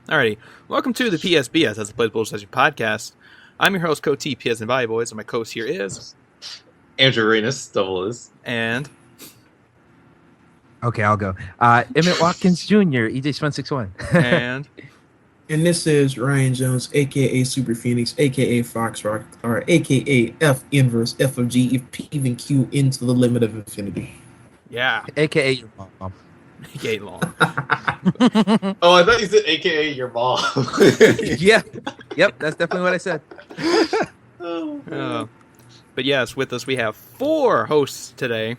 Alrighty, welcome to the PSBS, that's the Plays Bullshit Session podcast. I'm your host, Coach T, PS and Body Boys, and my co-host here is... Andrew Renus, double is. And... Okay, I'll go. Emmett Watkins Jr., EJ161. And... And this is Ryan Jones, a.k.a. Super Phoenix, a.k.a. Fox Rock, or a.k.a. F inverse, F of G, if P even Q into the limit of infinity. Yeah. A.k.a. your mom. A.k.a. long. Oh, I thought you said a.k.a. your mom. Yeah. Yep, that's definitely what I said. But yes, with us we have 4 hosts today.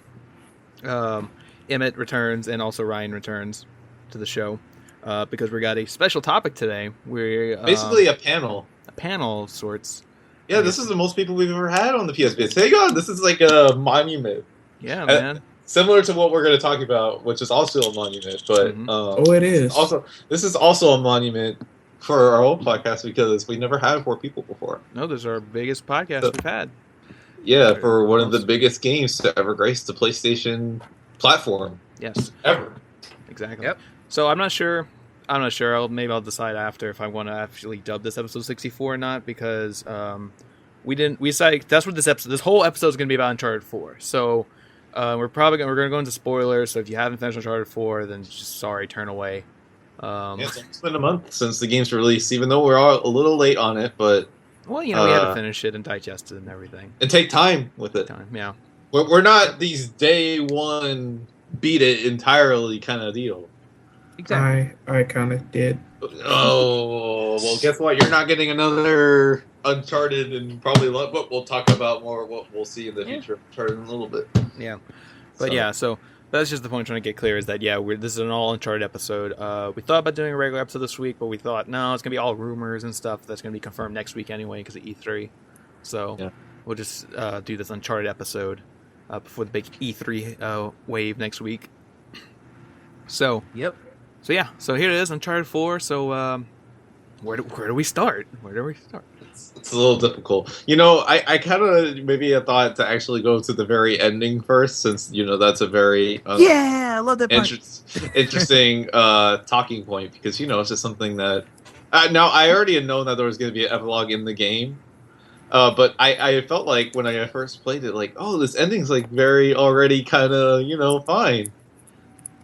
Emmett returns and also Ryan returns to the show. Because we got a special topic today. We're basically a panel. A panel of sorts. Yeah, this is the most people we've ever had on the PSBS. Hey, God, this is like a monument. Yeah, man. Similar to what we're going to talk about, which is also a monument. But it is. Also, this is also a monument for our own podcast because we never had 4 people before. No, this is our biggest podcast we've had. Yeah, for one of the biggest games to ever grace the PlayStation platform. Yes. Ever. Exactly. Yep. So I'm not sure. Maybe I'll decide after if I want to actually dub this episode 64 or not, because we decided that's what this whole episode is going to be about Uncharted 4. So we're going to go into spoilers. So if you haven't finished Uncharted 4, then just sorry, turn away. It's been a month since the game's released, even though we're all a little late on it, but well, we had to finish it and digest it and everything. And take time with it. Yeah. We're not these day one beat it entirely kind of deal. Exactly. I kind of did. Oh, well, guess what? You're not getting another Uncharted, and probably what we'll talk about more. What we'll see in the future of Uncharted in a little bit. Yeah, but so that's just the point I'm trying to get clear is that this is an all Uncharted episode. We thought about doing a regular episode this week, but we thought no, it's gonna be all rumors and stuff. That's gonna be confirmed next week anyway because of E3. So we'll just do this Uncharted episode before the big E3 wave next week. So yep. So here it is, Uncharted 4. So where do we start? It's a little difficult. I kind of maybe I thought to actually go to the very ending first, since that's a very I love that part. interesting talking point, because it's just something that now I already had known that there was going to be an epilogue in the game, but I felt like when I first played it, like, oh, this ending's like very already kind of fine.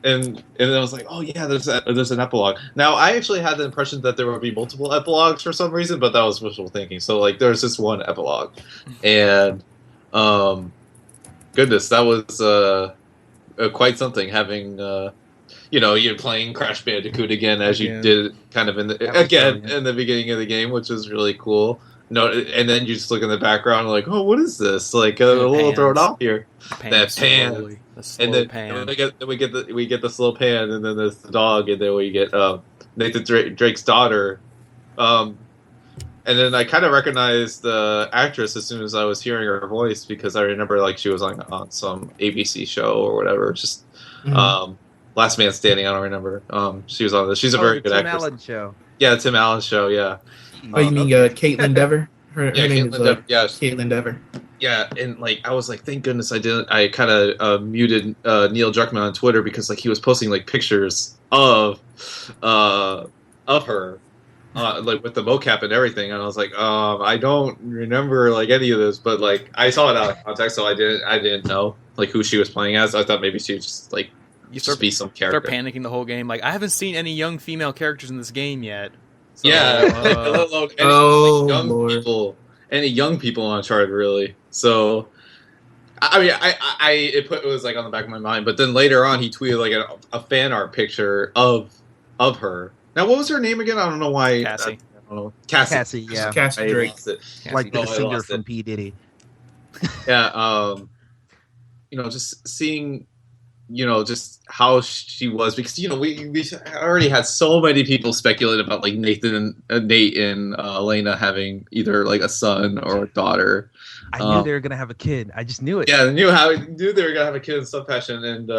And I was like, oh yeah, there's an epilogue. Now I actually had the impression that there would be multiple epilogues for some reason, but that was wishful thinking. So like, there's just one epilogue, and goodness, that was quite something. Having you're playing Crash Bandicoot again as you did kind of in the beginning of the game, which was really cool. No, and then you just look in the background like, oh, what is this? Like a little thrown off here. That pan. And then pan. we get the slow pan, and then there's the dog, and then we get Nathan Drake's daughter, and then I kind of recognized the actress as soon as I was hearing her voice, because I remember like she was on some ABC show or whatever. Just Last Man Standing. I don't remember. She was on this. She's a very good actress. Tim Allen show. Yeah, Tim Allen show. Yeah. Oh, you mean Caitlin Dever? Her name is Caitlin Dever. Yeah, and like I was like, thank goodness I didn't. I kind of muted Neil Druckmann on Twitter, because like he was posting like pictures of her, like with the mocap and everything, and I was like, I don't remember like any of this, but like I saw it out of context, so I didn't know like who she was playing as. I thought maybe she was just like be some character. Start panicking the whole game. Like, I haven't seen any young female characters in this game yet. So, any young people on Uncharted, really. So, I mean, it was like on the back of my mind. But then later on, he tweeted like a fan art picture of her. Now, what was her name again? I don't know why. Cassie. I don't know. Cassie. Yeah. Cassie Drake. Like the singer from P. Diddy. Yeah. Just seeing, just how she was, because we already had so many people speculate about like Nate and Elena having either like a son or a daughter. I knew they were gonna have a kid. I just knew it. Yeah, I knew they were gonna have a kid in some fashion, and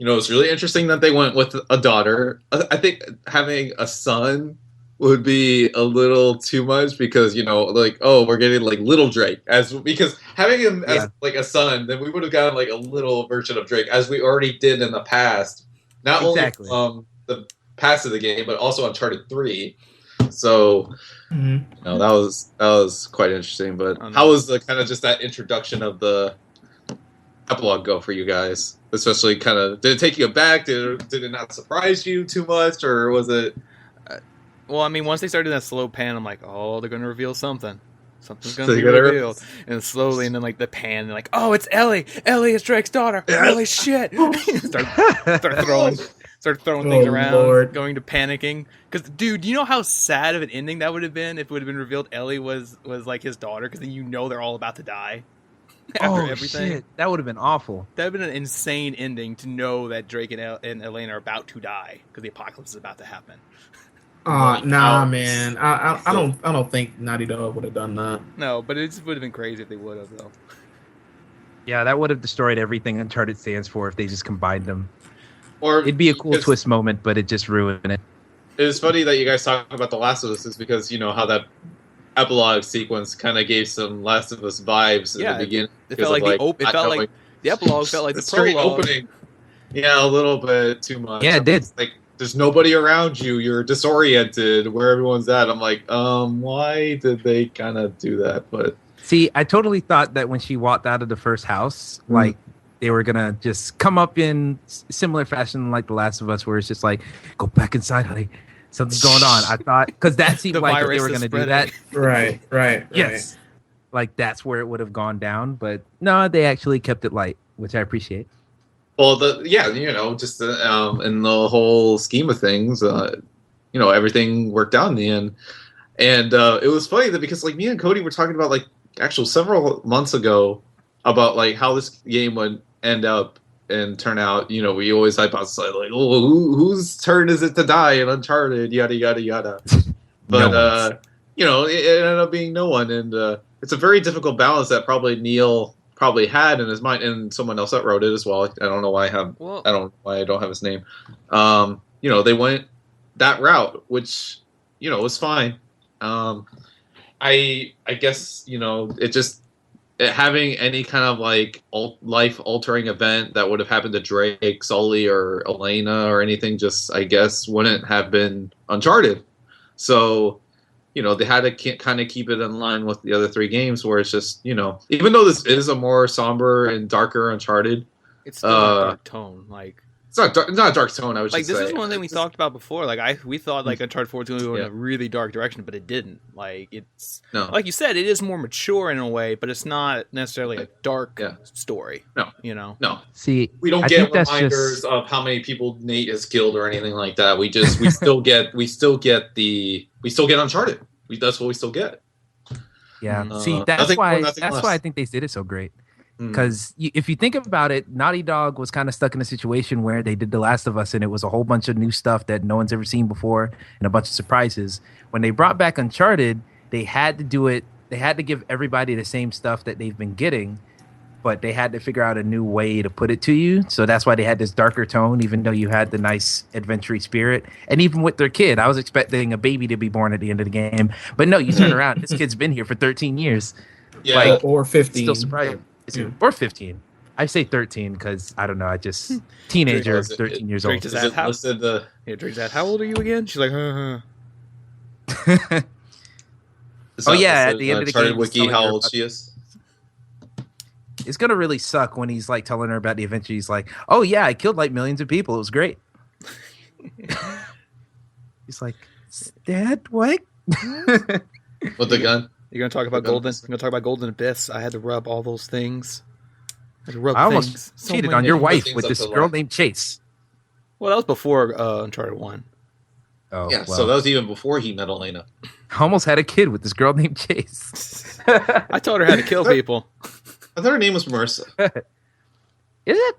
it's really interesting that they went with a daughter. I think having a son would be a little too much, because like, oh, we're getting like little Drake, because having him as like a son, then we would have gotten like a little version of Drake, as we already did in the past. Not only from past of the game, but also Uncharted 3. So Mhm. that was quite interesting. But how was the kind of just that introduction of the epilogue go for you guys? Especially kind of, did it take you aback? Did it not surprise you too much, or was it? Well, I mean, once they started that slow pan, I'm like, oh, they're going to reveal something. Something's going to be revealed. And slowly, and then like the pan, and like, oh, it's Ellie. Ellie is Drake's daughter. Holy shit. start throwing things around, Lord. going to panicking. Because, dude, you know how sad of an ending that would have been if it would have been revealed Ellie was like his daughter? Because then you know they're all about to die. After everything. Shit. That would have been awful. That would have been an insane ending to know that Drake and Elena are about to die because the apocalypse is about to happen. Nah, man. I don't think Naughty Dog would have done that. No, but it just would have been crazy if they would have, though. Yeah, that would have destroyed everything Uncharted stands for if they just combined them. Or it'd be a cool twist moment, but it just ruined it. It's funny that you guys talk about The Last of Us, is because you know how that epilogue sequence kind of gave some Last of Us vibes in the beginning. It felt like the epilogue felt like the prologue. Opening. Yeah, a little bit too much. Yeah, it did. Like, there's nobody around you. You're disoriented. Where everyone's at. I'm like, why did they kind of do that? But see, I totally thought that when she walked out of the first house, like they were gonna just come up in similar fashion like The Last of Us, where it's just like, go back inside, honey. Something's going on. I thought, because that seemed like they were going to do that. Right. Yes. Like that's where it would have gone down. But no, they actually kept it light, which I appreciate. Well, just in the whole scheme of things, everything worked out in the end. And it was funny that because like me and Cody were talking about like actual several months ago about like how this game would end up and turn out. We always hypothesize like, oh, whose turn is it to die in Uncharted, yada yada yada. But it ended up being no one, and it's a very difficult balance that probably Neil had in his mind, and someone else that wrote it as well. I don't know why I don't have his name. They went that route, which was fine. I guess it just. Having any kind of like life-altering event that would have happened to Drake, Sully, or Elena or anything, just I guess wouldn't have been Uncharted. So, they had to kind of keep it in line with the other three games, where it's just even though this is a more somber and darker Uncharted, it's still a dark tone. Like it's not a dark tone. I was like just this is one thing we talked about before. Like we thought like Uncharted 4 was going to go in a really dark direction, but it didn't. Like it's like you said, it is more mature in a way, but it's not necessarily a dark story. No. See, we don't get reminders of how many people Nate has killed or anything like that. We still get Uncharted. That's what we still get. Yeah. See, that's why I think they did it so great. Because if you think about it, Naughty Dog was kind of stuck in a situation where they did The Last of Us, and it was a whole bunch of new stuff that no one's ever seen before and a bunch of surprises. When they brought back Uncharted, they had to do it. They had to give everybody the same stuff that they've been getting, but they had to figure out a new way to put it to you. So that's why they had this darker tone, even though you had the nice adventure spirit. And even with their kid, I was expecting a baby to be born at the end of the game. But no, you turn around, this kid's been here for 13 years. Yeah, or 15. Still surprising. Or 15. I say 13 because I don't know. I just teenager, 13 years old. Drake's how old are you again? She's like, huh. At the end of the game, wiki how old she is. It's gonna really suck when he's like telling her about the adventure. He's like, "Oh yeah, I killed like millions of people. It was great." He's like, "Dad, what?" With the gun. You're gonna talk about Golden. You're gonna talk about Golden Abyss. I had to rub all those things. I almost cheated on your wife with this girl named Chase. Well, that was before Uncharted 1. Oh, yeah. So that was even before he met Elena. I almost had a kid with this girl named Chase. I taught her how to kill people. I thought her name was Marissa. Is it?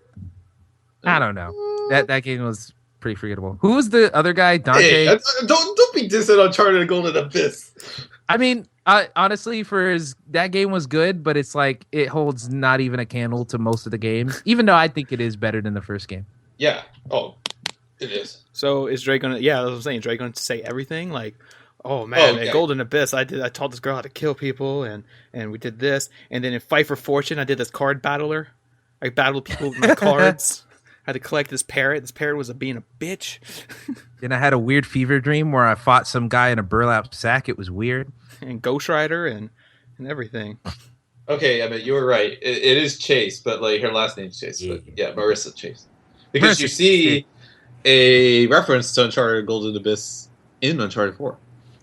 I don't know. That game was pretty forgettable. Who was the other guy? Dante. Hey, don't be dissing Uncharted and Golden Abyss. I mean, honestly, that game was good, but it's like it holds not even a candle to most of the games. Even though I think it is better than the first game. Yeah. Oh, it is. So is Drake gonna? Yeah, that's what I'm saying. Drake gonna say everything like, "Oh man, at Golden Abyss, I taught this girl how to kill people, and we did this, and then in Fight for Fortune, I did this card battler. I battled people with my cards." had to collect this parrot. This parrot was being a bitch. Then I had a weird fever dream where I fought some guy in a burlap sack. It was weird. And Ghost Rider and everything. Okay, I mean, you were right. It is Chase, but like her last name's Chase. Yeah. But yeah, Marissa Chase. Because Marissa you see a reference to Uncharted Golden Abyss in Uncharted 4.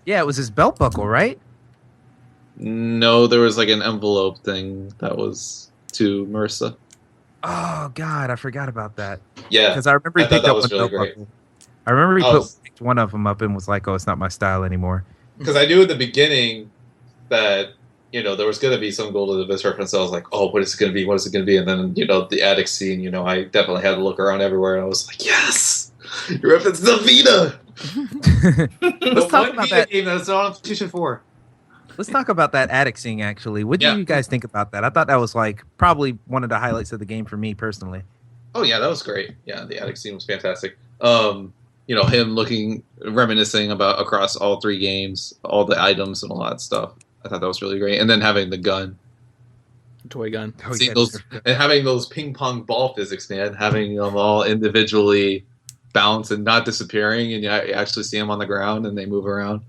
Yeah, it was his belt buckle, right? No, there was like an envelope thing that was to Marissa. Oh God, I forgot about that. Yeah, because I remember he picked up one belt buckle. I remember he picked one of them up and was like, "Oh, it's not my style anymore." Because I knew in the beginning that there was going to be some Golden Abyss reference. I was like, "Oh, what is it going to be? What is it going to be?" And then the attic scene. I definitely had to look around everywhere, and I was like, "Yes, you referenced the Vita." Let's talk about that game that's on PlayStation 4. Let's talk about that attic scene, actually. What do you guys think about that? I thought that was like probably one of the highlights of the game for me personally. Oh yeah, that was great. Yeah, the attic scene was fantastic. Him reminiscing about across all 3 games, all the items and all that stuff. I thought that was really great. And then having the gun. Toy gun. And having those ping pong ball physics, man. Having them all individually bounce and not disappearing, and you actually see them on the ground and they move around.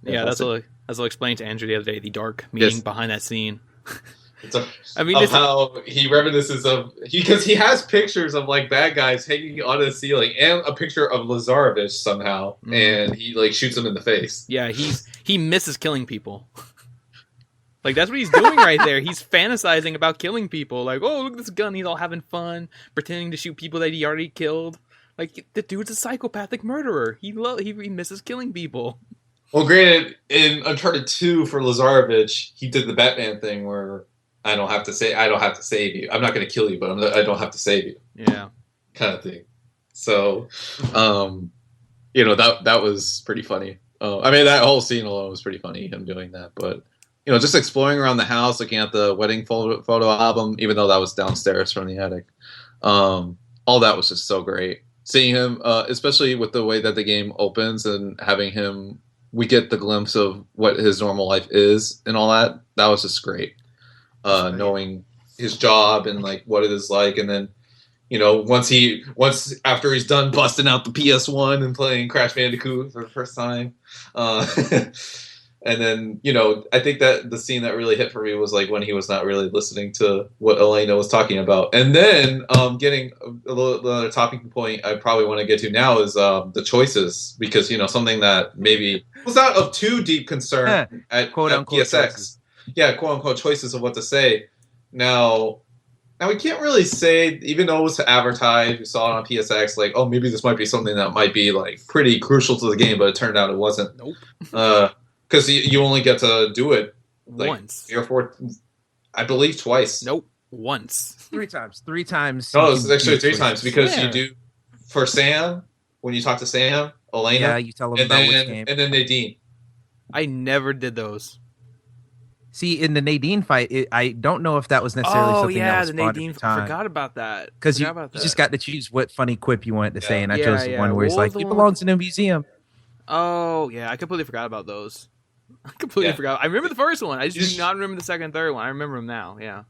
Yeah, that's what I'll explain to Andrew the other day, the dark meaning behind that scene. How he reminisces of because he has pictures of like bad guys hanging on the ceiling and a picture of Lazarevich somehow, and he like shoots him in the face. Yeah, he misses killing people. Like that's what he's doing right there. He's fantasizing about killing people. Like, oh, look at this gun. He's all having fun, pretending to shoot people that he already killed. Like the dude's a psychopathic murderer. He misses killing people. Well, granted, in Uncharted 2 for Lazarevich, he did the Batman thing where I don't have to save you. I'm not going to kill you, but I don't have to save you. Yeah, kind of thing. So, that was pretty funny. I mean, that whole scene alone was pretty funny. Him doing that, but just exploring around the house, looking at the wedding photo album, even though that was downstairs from the attic. All that was just so great. Seeing him, especially with the way that the game opens and having him. We get the glimpse of what his normal life is and all that. That was just great. Knowing his job and like what it is like, and then once after he's done busting out the PS1 and playing Crash Bandicoot for the first time, and then I think that the scene that really hit for me was like when he was not really listening to what Elena was talking about, and then getting another talking point I probably want to get to now is the choices, because something that maybe was not of too deep concern at quote unquote PSX. Choices. Yeah, quote unquote choices of what to say. Now we can't really say, even though it was advertised, we saw it on PSX, like, oh, maybe this might be something that might be like pretty crucial to the game, but it turned out it wasn't. Nope. Because you only get to do it like once. 3 or 4, I believe twice. Nope, once. 3 times. 3 times. No, it's actually 3 times, because you do for Sam, when you talk to Sam, Elena. Yeah, you tell them about which game. And then Nadine. I never did those. See, in the Nadine fight, I don't know if that was necessarily something that was the fun Nadine. at the time. I forgot about that. Because you just got to choose what funny quip you wanted to say, and I chose the one where it's like, he one? belongs in a museum. Oh, yeah, I completely forgot about those. I completely forgot. I remember the first one. I just do not remember the second and third one. I remember them now, yeah.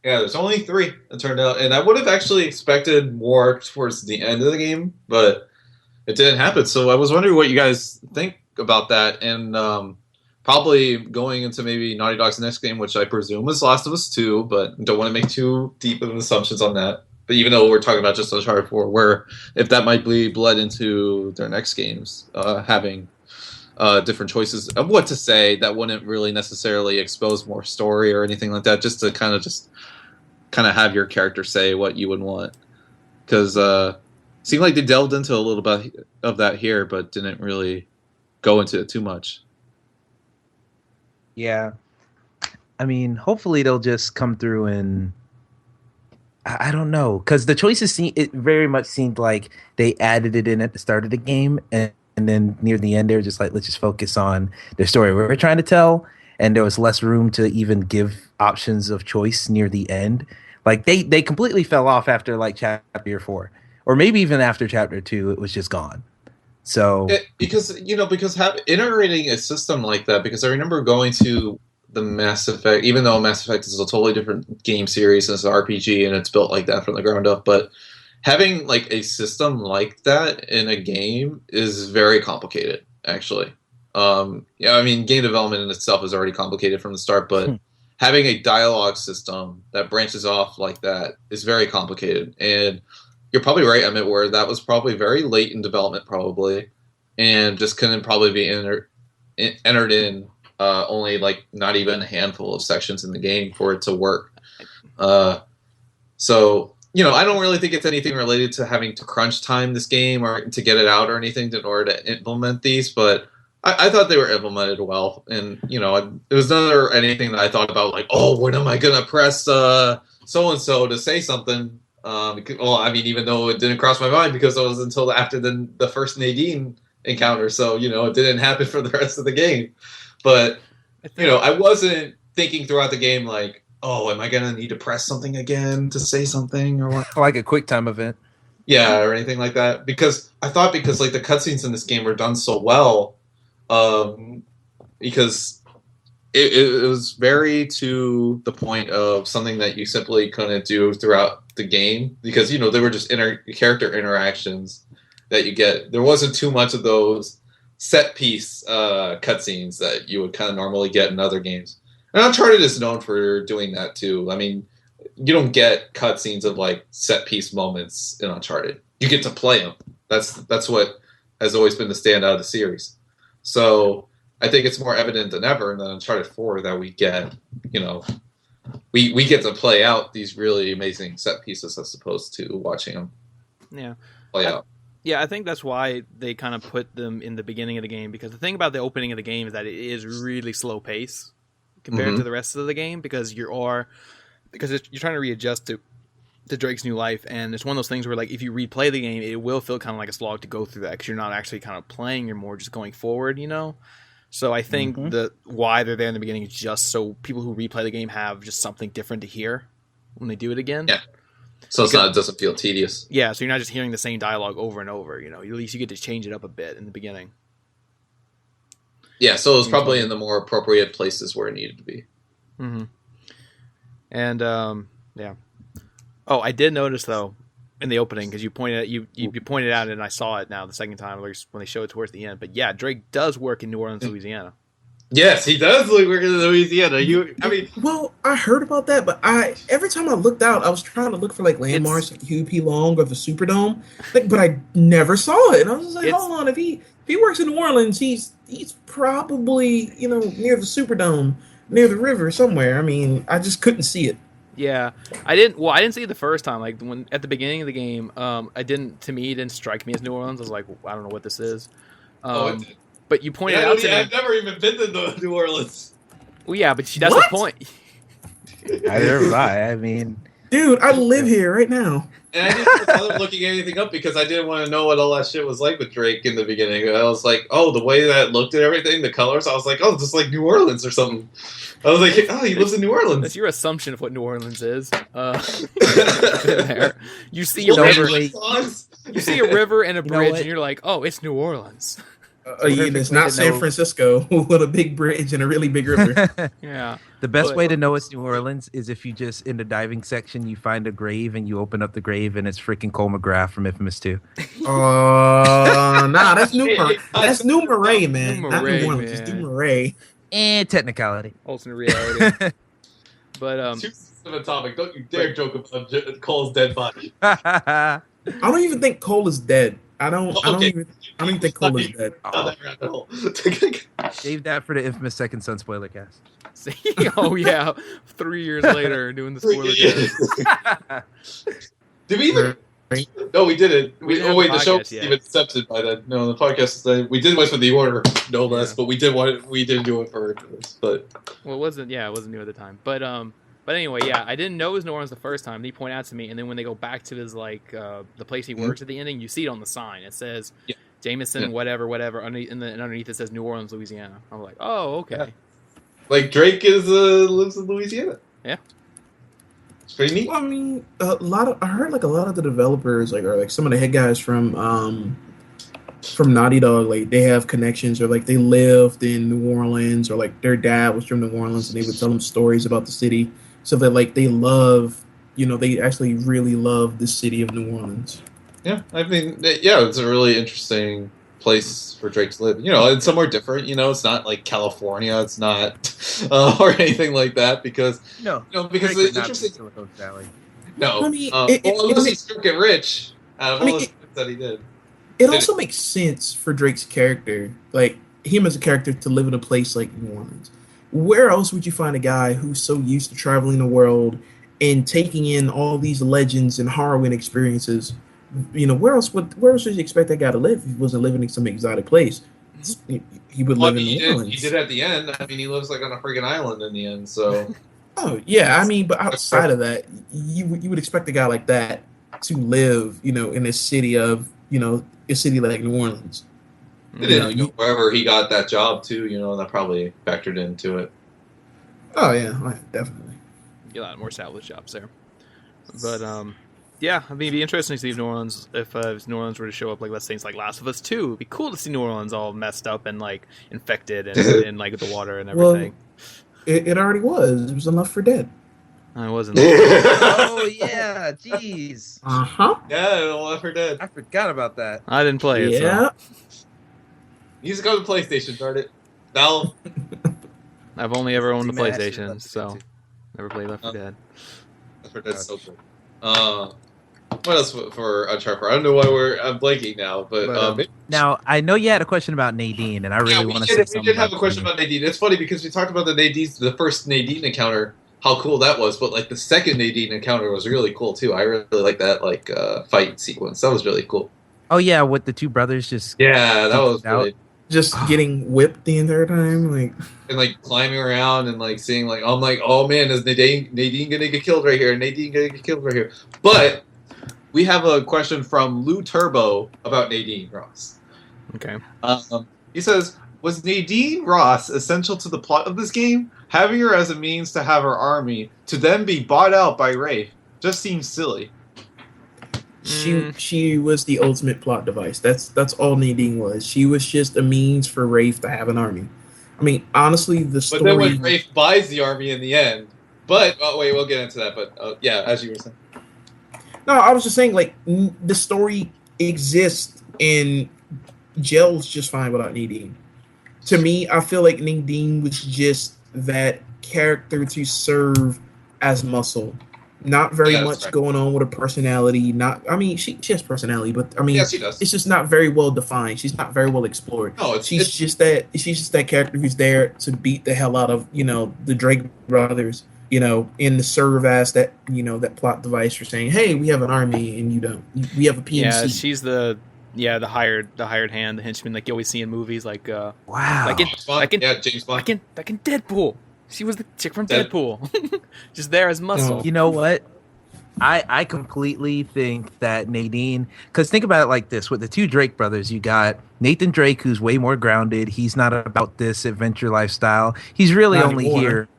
Yeah, there's only 3, it turned out. And I would have actually expected more towards the end of the game, but it didn't happen. So I was wondering what you guys think about that, and probably going into maybe Naughty Dog's next game, which I presume is Last of Us 2, but don't want to make too deep of assumptions on that. But even though we're talking about just Uncharted 4, where if that might be bled into their next games, having different choices of what to say that wouldn't really necessarily expose more story or anything like that, just to kind of have your character say what you would want. Because seemed like they delved into a little bit of that here, but didn't really go into it too much. Yeah. I mean, hopefully they'll just come through and I don't know, because the choices it very much seemed like they added it in at the start of the game, and then near the end they were just like, let's just focus on the story we're trying to tell, and there was less room to even give options of choice near the end. Like they completely fell off after like chapter 4, or maybe even after chapter 2, it was just gone. So because iterating a system like that, because I remember going to the Mass Effect, even though Mass Effect is a totally different game series and it's an RPG and it's built like that from the ground up, but having like a system like that in a game is very complicated, actually. Yeah, I mean, game development in itself is already complicated from the start, but having a dialogue system that branches off like that is very complicated. And you're probably right, Emmett, where that was probably very late in development, probably, and just couldn't probably be entered in only like not even a handful of sections in the game for it to work. So, I don't really think it's anything related to having to crunch time this game or to get it out or anything in order to implement these, but I thought they were implemented well. And, it was never anything that I thought about like, oh, when am I going to press so-and-so to say something? Even though it didn't cross my mind because it was until after the first Nadine encounter. So, it didn't happen for the rest of the game. But, I wasn't thinking throughout the game like, oh, am I going to need to press something again to say something or what? Like a quick time event. Yeah, or anything like that. Because like the cutscenes in this game were done so well, because it was very to the point of something that you simply couldn't do throughout the game because, they were just character interactions that you get. There wasn't too much of those set piece cutscenes that you would kind of normally get in other games. And Uncharted is known for doing that too. I mean, you don't get cutscenes of like set piece moments in Uncharted. You get to play them. That's what has always been the standout of the series. So I think it's more evident than ever in the Uncharted 4 that we get, we get to play out these really amazing set pieces as opposed to watching them play out. Yeah, I think that's why they kind of put them in the beginning of the game, because the thing about the opening of the game is that it is really slow pace compared to the rest of the game because you're trying to readjust to Drake's new life, and it's one of those things where like if you replay the game, it will feel kind of like a slog to go through that because you're not actually kind of playing, you're more just going forward, So I think why they're there in the beginning is just so people who replay the game have just something different to hear when they do it again. Yeah. So it doesn't feel tedious. Yeah, so you're not just hearing the same dialogue over and over, At least you get to change it up a bit in the beginning. Yeah, so it was probably in the more appropriate places where it needed to be. Mm-hmm. And, yeah. Oh, I did notice, though, in the opening, because you pointed out, and I saw it now the second time when they show it towards the end. But yeah, Drake does work in New Orleans, Louisiana. Yes, he does work in Louisiana. Well, I heard about that, but every time I looked out, I was trying to look for like landmarks like Huey P. Long or the Superdome, but I never saw it. And I was just like, hold on, if he works in New Orleans, he's probably near the Superdome, near the river somewhere. I mean, I just couldn't see it. Yeah, I didn't see it the first time. Like when at the beginning of the game, it didn't strike me as New Orleans. I was like, I don't know what this is. But you pointed out to me. I've never even been to New Orleans. Well, yeah, but that's the point. I mean, dude, I live here right now. And I didn't bother looking anything up because I didn't want to know what all that shit was like with Drake in the beginning. I was like, oh, the way that it looked at everything, the colors, I was like, oh, just like New Orleans or something. I was like, oh, he lives in New Orleans. That's your assumption of what New Orleans is. There. You see a river. You see a river and a bridge, and you're like, oh, it's New Orleans. It's not San Francisco with a big bridge and a really big river. Yeah. The best way to know it's New Orleans is if you just, in the diving section, you find a grave and you open up the grave and it's freaking Cole McGrath from Infamous 2. Nah, that's New Marais, man. Not New Orleans, it's New Marais. And technicality. Alternate reality. But, too sensitive a topic. Don't you dare joke about Cole's dead body. I don't even think Cole is dead. I don't even think Cole is dead. Save that for the infamous Second Son spoiler cast. Oh yeah, 3 years later doing the spoiler cast. Did we even? No, we didn't. The show was even accepted by then. No, the podcast we did wait for the order, no less. But we didn't do it for this. But it wasn't new at the time. But anyway, yeah, I didn't know it was New Orleans the first time. He pointed out to me, and then when they go back to his the place he works at the ending, you see it on the sign. It says Jameson, whatever, and underneath it says New Orleans, Louisiana. I'm like, oh, okay. Yeah. Like Drake lives in Louisiana. Yeah, it's pretty neat. Well, I mean, I heard like a lot of the developers, or some of the head guys from Naughty Dog, like they have connections, or like they lived in New Orleans, or like their dad was from New Orleans, and they would tell them stories about the city. So that like they love they actually really love the city of New Orleans. Yeah, I mean, yeah, it's a really interesting place for Drake to live. It's somewhere different. It's not like California. It's not or anything like that because because Drake it's interesting. Silicon Valley. No, I mean, unless he's going to get rich out of all the things that he did. It also makes sense for Drake's character, like him as a character, to live in a place like New Orleans. Where else would you find a guy who's so used to traveling the world and taking in all these legends and harrowing experiences? Where else would you expect that guy to live if he wasn't living in some exotic place? He would live in New Orleans. He did at the end. I mean, he lives like on a friggin' island in the end. So. Oh yeah, I mean, but outside of that, you would expect a guy like that to live, in a city of, a city like New Orleans. Wherever he got that job too, and that probably factored into it. Oh yeah, definitely. Get a lot more established jobs there, but yeah, I mean, it'd be interesting to see if New Orleans, if New Orleans were to show up like, let's say, it's like Last of Us 2. It'd be cool to see New Orleans all messed up and like infected and like the water and everything. Well, it already was. It was enough for dead. I wasn't. Oh yeah, jeez. Yeah, Left 4 Dead. I forgot about that. I didn't play it. Yeah. So. You just go to PlayStation, darn it. Valve. I've only ever owned the PlayStation, so never played Left 4 Dead. Left 4 Dead's so cool. What else for Uncharted? I don't know why I'm blanking now, but now I know you had a question about Nadine, and I really want to say something. We did have a question about Nadine. It's funny because we talked about the first Nadine encounter, how cool that was, but like the second Nadine encounter was really cool too. I really like that fight sequence. That was really cool. Oh yeah, with the two brothers just that was really just getting whipped the entire time, and like climbing around and like seeing like I'm like, oh man, is Nadine gonna get killed right here? Nadine gonna get killed right here? But we have a question from Lou Turbo about Nadine Ross. Okay. He says, was Nadine Ross essential to the plot of this game? Having her as a means to have her army to then be bought out by Rafe just seems silly. She was the ultimate plot device. That's all Nadine was. She was just a means for Rafe to have an army. I mean, honestly, the story. But then when Rafe buys the army in the end, wait, we'll get into that. But yeah, as you were saying. No, I was just saying, like, the story exists and gels just fine without Nadine. To me, I feel like Nadine was just that character to serve as muscle. Not very much going on with her personality. She has personality, but she does. It's just not very well defined. She's not very well explored. No, she's just that character who's there to beat the hell out of the Drake brothers. In the serve as that that plot device for saying, hey, we have an army and you don't. We have a PMC. Yeah, she's the hired hand, the henchman, like you always see in movies, like wow, like in James Bond, like in Deadpool. She was the chick from Deadpool, just there as muscle. You know what? I completely think that Nadine, because think about it like this: with the two Drake brothers, you got Nathan Drake, who's way more grounded. He's not about this adventure lifestyle. He's really not only anymore. Here.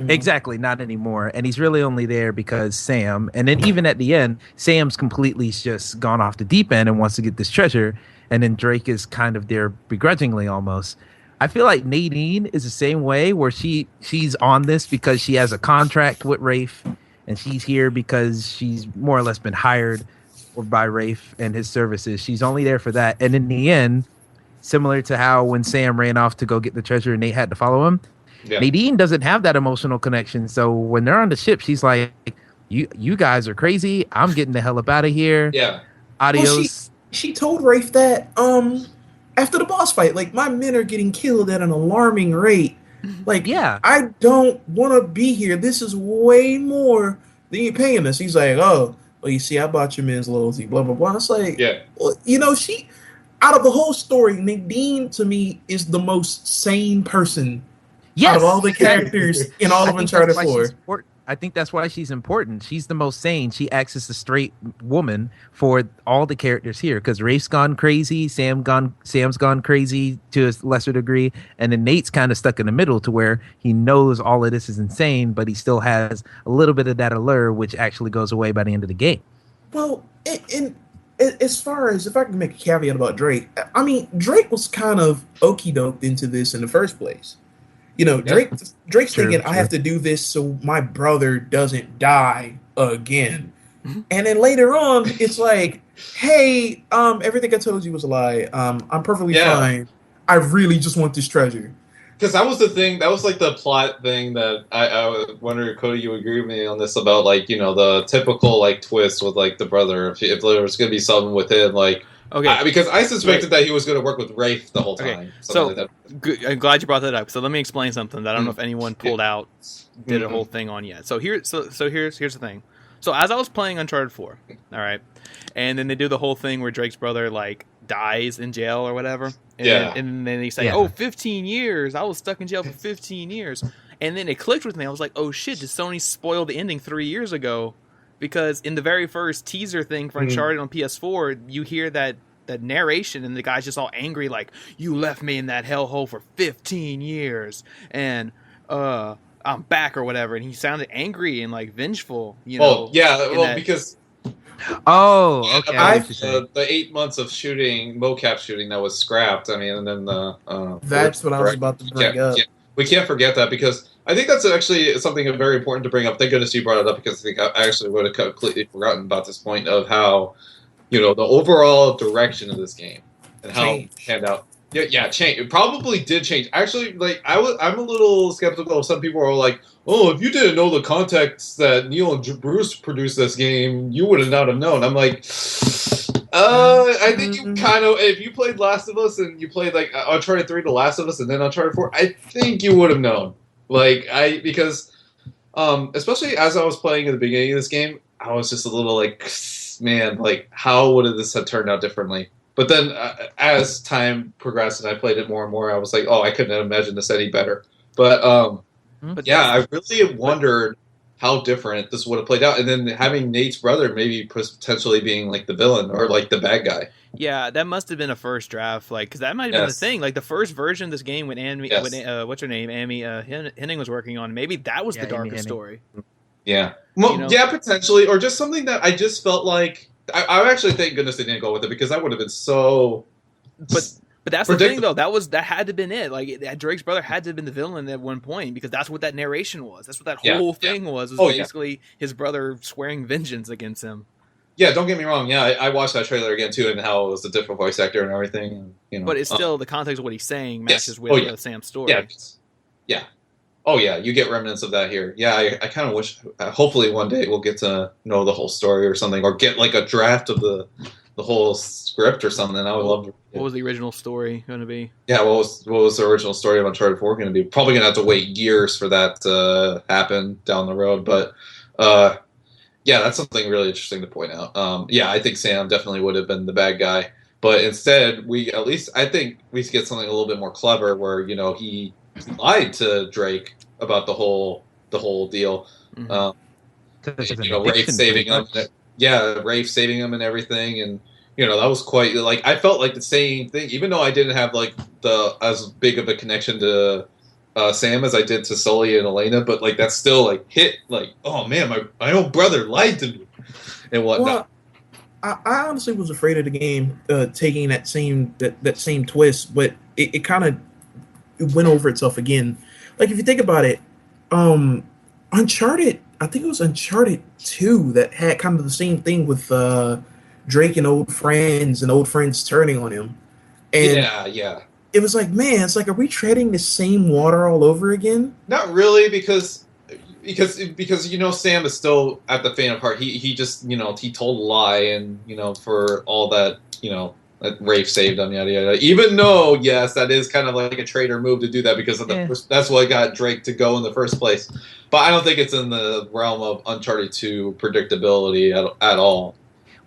Exactly, not anymore. And he's really only there because Sam. And then even at the end, Sam's completely just gone off the deep end and wants to get this treasure. And then Drake is kind of there begrudgingly almost. I feel like Nadine is the same way, where she's on this because she has a contract with Rafe, and she's here because she's more or less been hired by Rafe and his services. She's only there for that. And in the end, similar to how when Sam ran off to go get the treasure and Nate had to follow him, Nadine doesn't have that emotional connection. So when they're on the ship, she's like, you guys are crazy. I'm getting the hell up out of here. Yeah. Adios. Well, she told Rafe that after the boss fight, like, my men are getting killed at an alarming rate. Like, I don't want to be here. This is way more than you're paying us. He's like, oh, well, you see, I bought your men's loyalty, blah, blah, blah. It's like, well, she, out of the whole story, Nadine, to me, is the most sane person out of all the characters in all of Uncharted 4. I think that's why she's important. She's the most sane. She acts as the straight woman for all the characters here, because Rafe's gone crazy, Sam's gone crazy to a lesser degree, and then Nate's kind of stuck in the middle to where he knows all of this is insane, but he still has a little bit of that allure, which actually goes away by the end of the game. Well, as far as, if I can make a caveat about Drake, I mean, Drake was kind of okey-doked into this in the first place. Drake's thinking, I have to do this so my brother doesn't die again. And then later on, it's like, hey, everything I told you was a lie. I'm perfectly fine. I really just want this treasure. Because that was the thing. That was like the plot thing that I wonder, Cody, you agree with me on this about like the typical like twist with like the brother. If there was going to be something with him, like because I suspected that he was going to work with Rafe the whole time. Okay. So I'm glad you brought that up. So let me explain something that I don't know if anyone pulled out, did a whole thing on yet. So here's the thing. So as I was playing Uncharted 4, all right, and then they do the whole thing where Drake's brother like dies in jail or whatever, and then they say, 15 years, I was stuck in jail for 15 years, and then it clicked with me. I was like, oh shit, did Sony spoil the ending 3 years ago? Because in the very first teaser thing for Uncharted on PS4, you hear that narration, and the guy's just all angry, like, you left me in that hellhole for 15 years, and I'm back or whatever, and he sounded angry and like vengeful, because the 8 months of shooting, mocap shooting that was scrapped. I mean, and then that's what I was about to bring up. We can't forget that, because I think that's actually something very important to bring up. Thank goodness you brought it up, because I think I actually would have completely forgotten about this point of how the overall direction of this game and how it panned out. Change. It probably did change. Actually, like I'm a little skeptical of some people are like, oh, if you didn't know the context that Neil and Bruce produced this game, you would not have known. I'm like, I think you kind of, if you played Last of Us and you played like Uncharted 3 to Last of Us and then Uncharted 4, I think you would have known. Because especially as I was playing at the beginning of this game, I was just a little like, man, like how would this have turned out differently? But then, as time progressed and I played it more and more, I was like, "Oh, I couldn't imagine this any better." But I really wondered how different this would have played out. And then having Nate's brother maybe potentially being like the villain or like the bad guy. Yeah, that must have been a first draft, like because that might have been the thing. Like the first version of this game when what's her name, Amy Hennig was working on. Maybe that was the darker story. Yeah, well, potentially, or just something that I just felt like. I actually thank goodness they didn't go with it, because that would have been so. But that's the thing though. That had to have been it. Like Drake's brother had to have been the villain at one point, because that's what that narration was. That's what that whole thing was. Was basically his brother swearing vengeance against him. Yeah, don't get me wrong. Yeah, I watched that trailer again too, and how it was a different voice actor and everything. And, but it's still the context of what he's saying matches with Sam's story. Yeah. Oh yeah, you get remnants of that here. Yeah, I kind of wish. Hopefully, one day we'll get to know the whole story or something, or get like a draft of the whole script or something. I would love to. What was the original story going to be? Yeah, what was the original story of Uncharted 4 going to be? Probably going to have to wait years for that to happen down the road. But that's something really interesting to point out. I think Sam definitely would have been the bad guy, but instead I think we get something a little bit more clever, where he lied to Drake about the whole deal. Rafe saving him. Rafe saving him and everything, and that was quite like I felt like the same thing, even though I didn't have like as big of a connection to Sam as I did to Sully and Elena, but like that's still like hit like, oh man, my own brother lied to me and whatnot. Well, I honestly was afraid of the game taking that same twist, but it kind of went over itself again. Like if you think about it, Uncharted, I think it was Uncharted 2 that had kind of the same thing with Drake and old friends turning on him. And it was like, man, it's like, are we treading the same water all over again? Not really, because Sam is still at the faint of heart. He just he told a lie, and for all that that Rafe saved him, yada yada. Even though, yes, that is kind of like a traitor move to do that, because of that's what got Drake to go in the first place. But I don't think it's in the realm of Uncharted 2 predictability at all.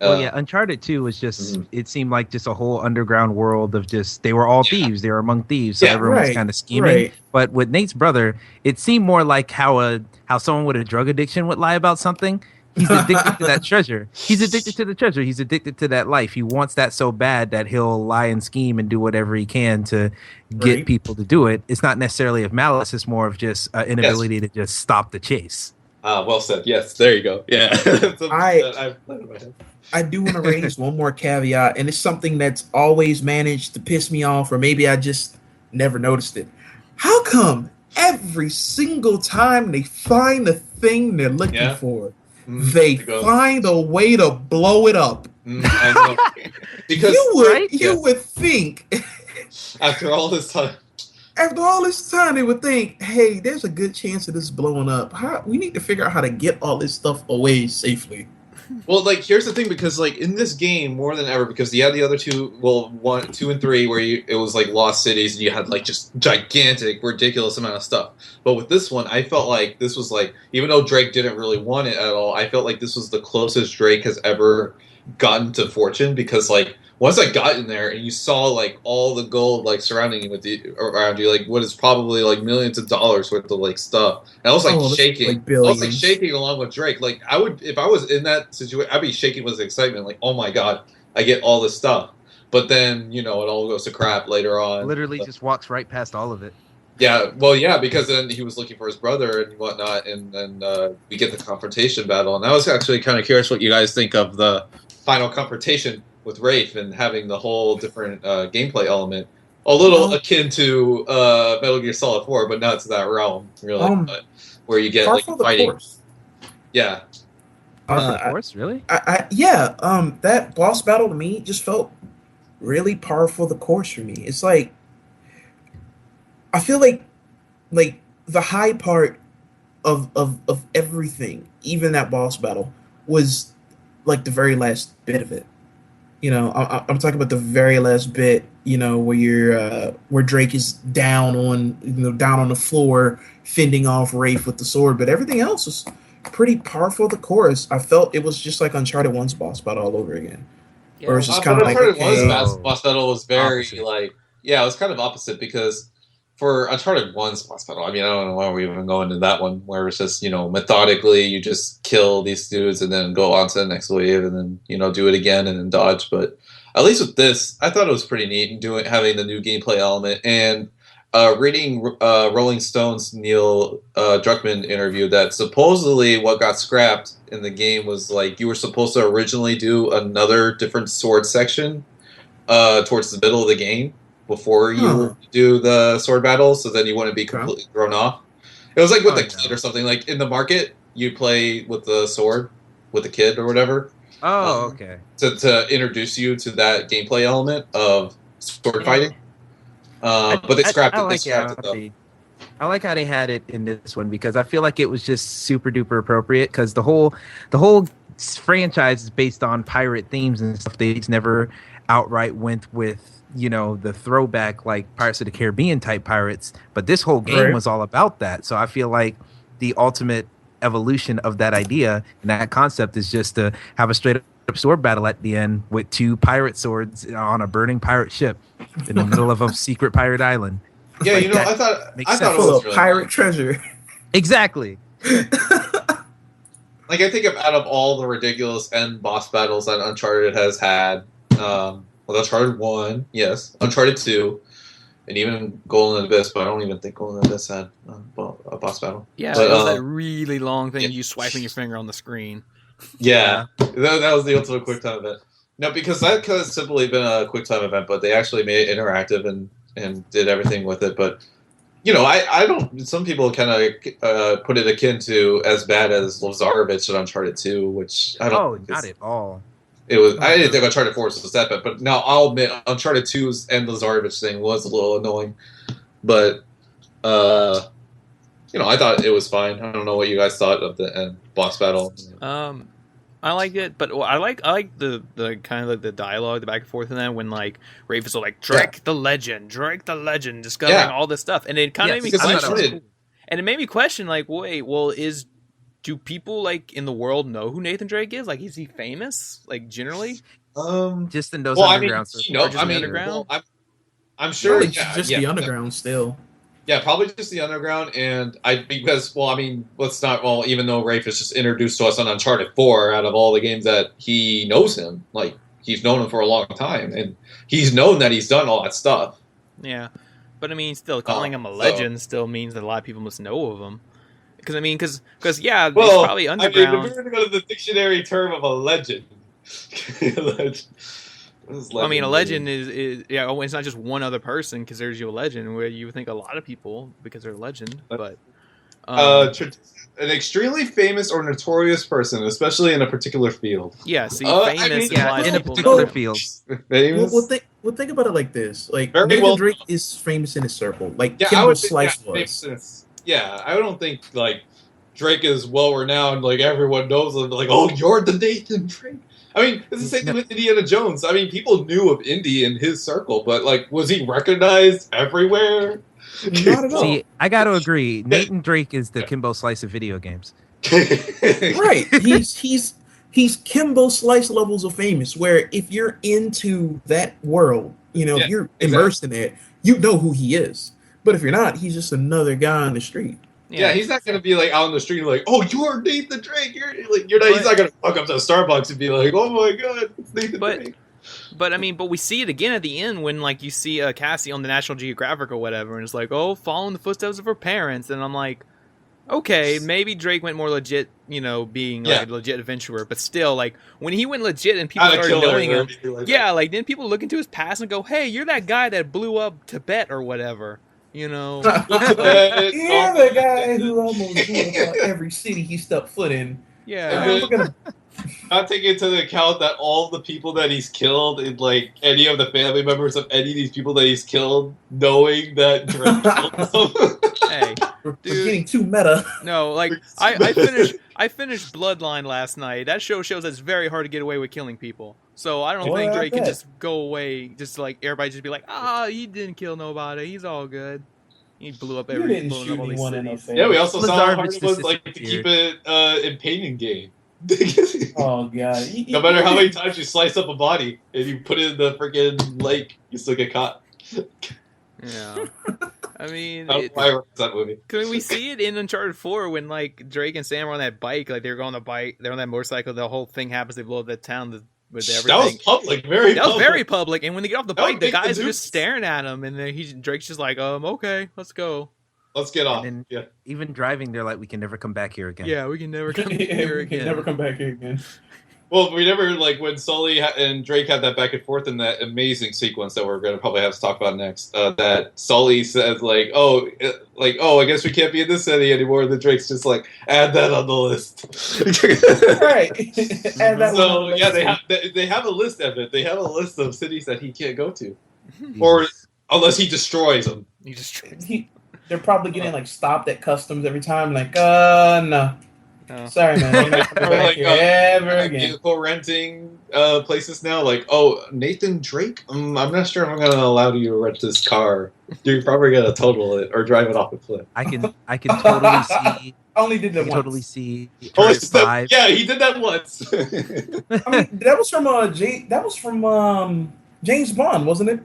Well, Uncharted 2 was just, it seemed like just a whole underground world of just, they were all thieves. They were among thieves. So everyone was kind of scheming. Right. But with Nate's brother, it seemed more like how someone with a drug addiction would lie about something. He's addicted to that treasure. He's addicted to the treasure. He's addicted to that life. He wants that so bad that he'll lie and scheme and do whatever he can to get people to do it. It's not necessarily of malice. It's more of just inability to just stop the chase. Well said. Yes, there you go. Yeah. I do want to raise one more caveat, and it's something that's always managed to piss me off, or maybe I just never noticed it. How come every single time they find the thing they're looking for, they find a way to blow it up. I know. Because you would think after all this time, they would think, hey, there's a good chance of this blowing up. We need to figure out how to get all this stuff away safely. Well, like, here's the thing, because, like, in this game, more than ever, because you had the other two, well, 1, 2, and 3, where it was, like, lost cities, and you had, like, just gigantic, ridiculous amount of stuff. But with this one, I felt like this was, like, even though Drake didn't really want it at all, I felt like this was the closest Drake has ever gotten to fortune, because, like, once I got in there and you saw, like, all the gold, like, surrounding you around you, like, what is probably, like, millions of dollars worth of, like, stuff. And I was, like, shaking. Like I was, like, shaking along with Drake. Like, I would, if I was in that situation, I'd be shaking with excitement. Like, oh my God, I get all this stuff. But then, it all goes to crap later on. Literally just walks right past all of it. Yeah, well, yeah, because then he was looking for his brother and whatnot, and then we get the confrontation battle. And I was actually kind of curious what you guys think of the final confrontation with Rafe and having the whole different gameplay element. A little akin to Metal Gear Solid 4, but not to that realm, really. Where you get, like, fighting. Course. Yeah. Of course, really? That boss battle to me just felt really par for the course for me. It's like, I feel like the high part of everything, even that boss battle, was like the very last bit of it. I'm talking about the very last bit, where you're where Drake is down on the floor, fending off Rafe with the sword, but everything else was pretty powerful. The chorus, I felt it was just like Uncharted 1's boss battle all over again. Yeah, or it's just kind of like Uncharted 1's boss battle was very opposite. It was kind of opposite, because for Uncharted 1's boss battle, I mean, I don't know why we even go into that one, where it's just, methodically, you just kill these dudes and then go on to the next wave and then, do it again and then dodge. But at least with this, I thought it was pretty neat having the new gameplay element. And reading Rolling Stone's Neil Druckmann interview, that supposedly what got scrapped in the game was, like, you were supposed to originally do another different sword section towards the middle of the game before you do the sword battle, so then you wouldn't be completely thrown off. It was like with a kid or something. Like, in the market, you play with the sword with the kid or whatever. Oh, okay. To introduce you to that gameplay element of sword fighting. But they scrapped it. Though. I like how they had it in this one, because I feel like it was just super duper appropriate, because the whole franchise is based on pirate themes and stuff. They just never outright went with the throwback, like Pirates of the Caribbean type pirates, but this whole game was all about that. So I feel like the ultimate evolution of that idea and that concept is just to have a straight up sword battle at the end with 2 pirate swords on a burning pirate ship in the middle of a secret pirate island. Yeah, like I thought it was really pirate treasure. Exactly. Like, I think out of all the ridiculous end boss battles that Uncharted has had, Uncharted 1, yes. Uncharted 2, and even Golden Abyss, but I don't even think Golden Abyss had a boss battle. Yeah, it was that really long thing, you swiping your finger on the screen. Yeah, that was the ultimate QuickTime event. No, because that could have simply been a QuickTime event, but they actually made it interactive and did everything with it. But, I don't... Some people kind of put it akin to as bad as Lazarevich in Uncharted 2, which I don't... Oh, not at all. It was. I didn't think Uncharted 4 was that bad, but now I'll admit Uncharted 2's and Lazarevich thing was a little annoying. But, I thought it was fine. I don't know what you guys thought of the end boss battle. I liked it, but I like the kind of like the dialogue, the back and forth, and then when like Rafe is like Drake the legend, discovering all this stuff, and it kind of made me question. And it made me question, like, wait, well, do people like in the world know who Nathan Drake is? Like, is he famous? Like, generally? Just in those underground. Underground. Well, I'm sure the underground still. Yeah, probably just the underground, and even though Rafe is just introduced to us on Uncharted 4, out of all the games that he knows him, like, he's known him for a long time, and he's known that he's done all that stuff. Yeah, but I mean, still calling him a legend still means that a lot of people must know of him. Because he's probably underground. If we were to go to the dictionary term of a legend, I mean, a legend is it's not just one other person because there's you a legend where you would think a lot of people because they're a legend, but an extremely famous or notorious person, especially in a particular field. Yeah, see, famous in a particular field. Famous. Well, think about it like this: like Very Nathan well. Drake is famous in his circle, like Yeah, Kimbo Slice was. Yeah, I don't think like Drake is well renowned. Like everyone knows him. Like, oh, you're the Nathan Drake. I mean, it's the same thing with Indiana Jones. I mean, people knew of Indy in his circle, but like, was he recognized everywhere? Not at all. See, I got to agree. Nathan Drake is the Kimbo Slice of video games. Right. He's Kimbo Slice levels of famous. Where if you're into that world, if you're immersed in it, you know who he is. But if you're not, he's just another guy on the street. Yeah, he's not gonna be like out on the street like, oh, you're Nathan Drake. You're not. He's not gonna walk up to Starbucks and be like, oh my god, it's Nathan Drake. But we see it again at the end when like you see Cassie on the National Geographic or whatever, and it's like, oh, following the footsteps of her parents, and I'm like, okay, maybe Drake went more legit, being like a legit adventurer, but still, like when he went legit and people started knowing him, like then people look into his past and go, hey, you're that guy that blew up Tibet or whatever. You're the guy who almost blew up every city he stepped foot in. Yeah. Not taking into account that all the people that he's killed, and like any of the family members of any of these people that he's killed, knowing that Drake killed them. Hey, we're getting too meta. No, like I finished Bloodline last night. That shows that it's very hard to get away with killing people. So I don't think Drake can just go away, just like everybody just be like, he didn't kill nobody. He's all good. He blew up every one in the face. Yeah, we also saw how hard it was like to keep it in pain and gain. Oh god! No matter how many times you slice up a body and you put it in the freaking lake, you still get caught. Yeah, I mean, that movie. We see it in Uncharted 4 when like Drake and Sam are on that bike, like they're on the bike, they're on that motorcycle. The whole thing happens. They blow up that town with everything. That was public, that was very public. And when they get off the bike, the guys are just staring at him, and then Drake's just like, okay, let's go. Let's get off. And even driving, they're like, we can never come back here again. Yeah, we can never come here again. Can never come back here again. Well, we never, like, when Sully and Drake had that back and forth in that amazing sequence that we're going to probably have to talk about next, that Sully says, like, I guess we can't be in this city anymore. And then Drake's just like, add that on the list. Right. Add that so, yeah, they have a list of it. They have a list of cities that he can't go to. Or, unless he destroys them. They're probably getting like stopped at customs every time. Like, no. Sorry, man. I'm not coming back here ever again. Vehicle renting places now. Like, Nathan Drake. I'm not sure if I'm gonna allow you to rent this car. You're probably gonna total it or drive it off a cliff. I can totally see. Only did that once. Totally see. Yeah, he did that once. I mean, that was from James Bond, wasn't it?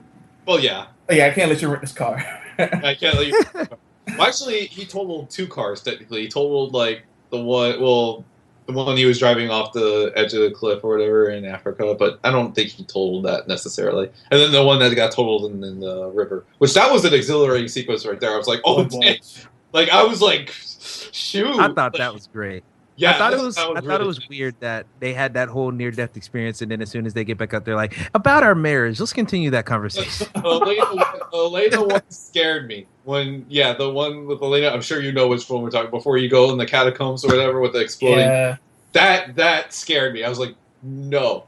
Well, yeah. Oh, yeah, I can't let you rent this car. I can't let you. Well, actually, he totaled 2 cars. Technically, he totaled like the one he was driving off the edge of the cliff or whatever in Africa. But I don't think he totaled that necessarily. And then the one that got totaled in the river, which that was an exhilarating sequence right there. I was like, damn. Like I was like, shoot. I thought that was great. Yeah, I thought it was weird that they had that whole near-death experience, and then as soon as they get back up, they're like, about our marriage. Let's continue that conversation. Elena one scared me. The one with Elena, I'm sure you know which one we're talking. Before you go in the catacombs or whatever with the exploding, that scared me. I was like, no,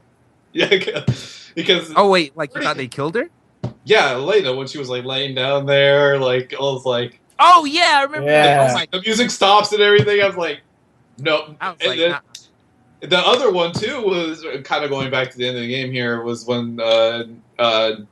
because oh wait, like you thought they killed her? Yeah, Elena when she was like laying down there, like I was like, oh yeah, I remember. Yeah. I was like, the music stops and everything. I was like. No, the other one too was kind of going back to the end of the game. Here was when